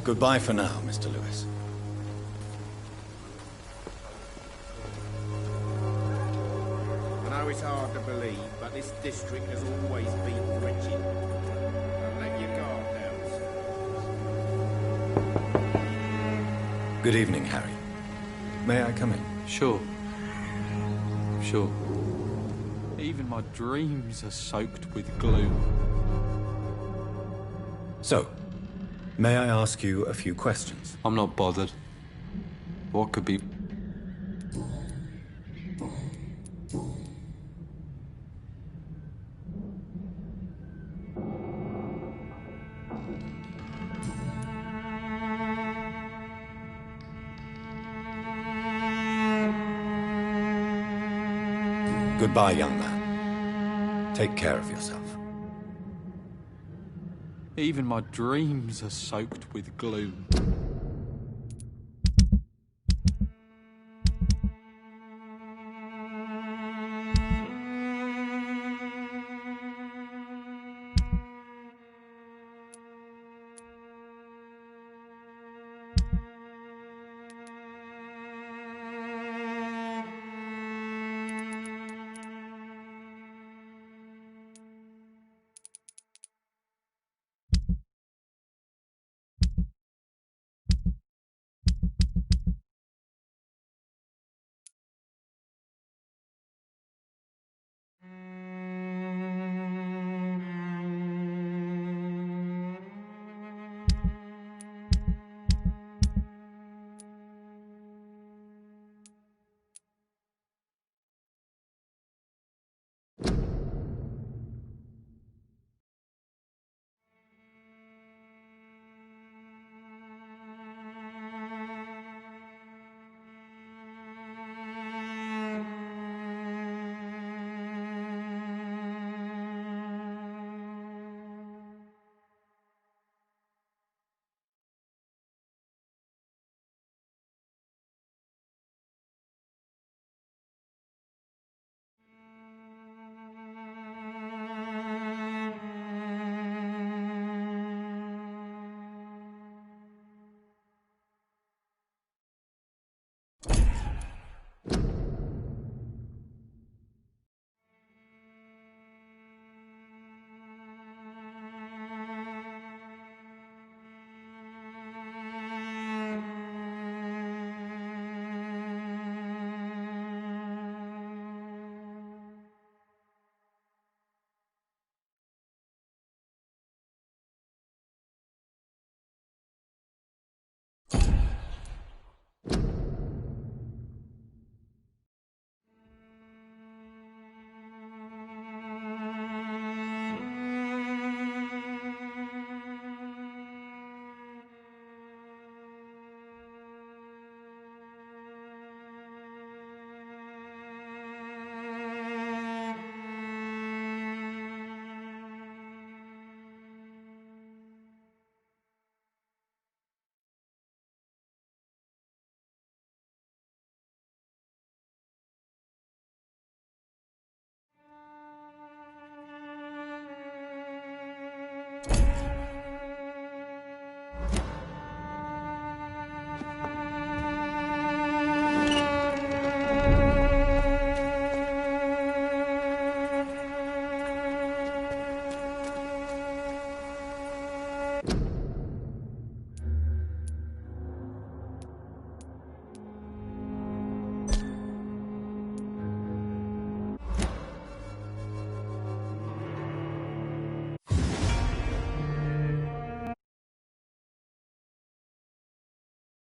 Goodbye for now, Mr. Lewis. I know it's hard to believe, but this district has always been wretched. Don't let your guard down. Good evening, Harry. May I come in? Sure. Sure. Even my dreams are soaked with gloom. So, may I ask you a few questions? I'm not bothered. What could be... Goodbye, young man. Take care of yourself. Even my dreams are soaked with gloom.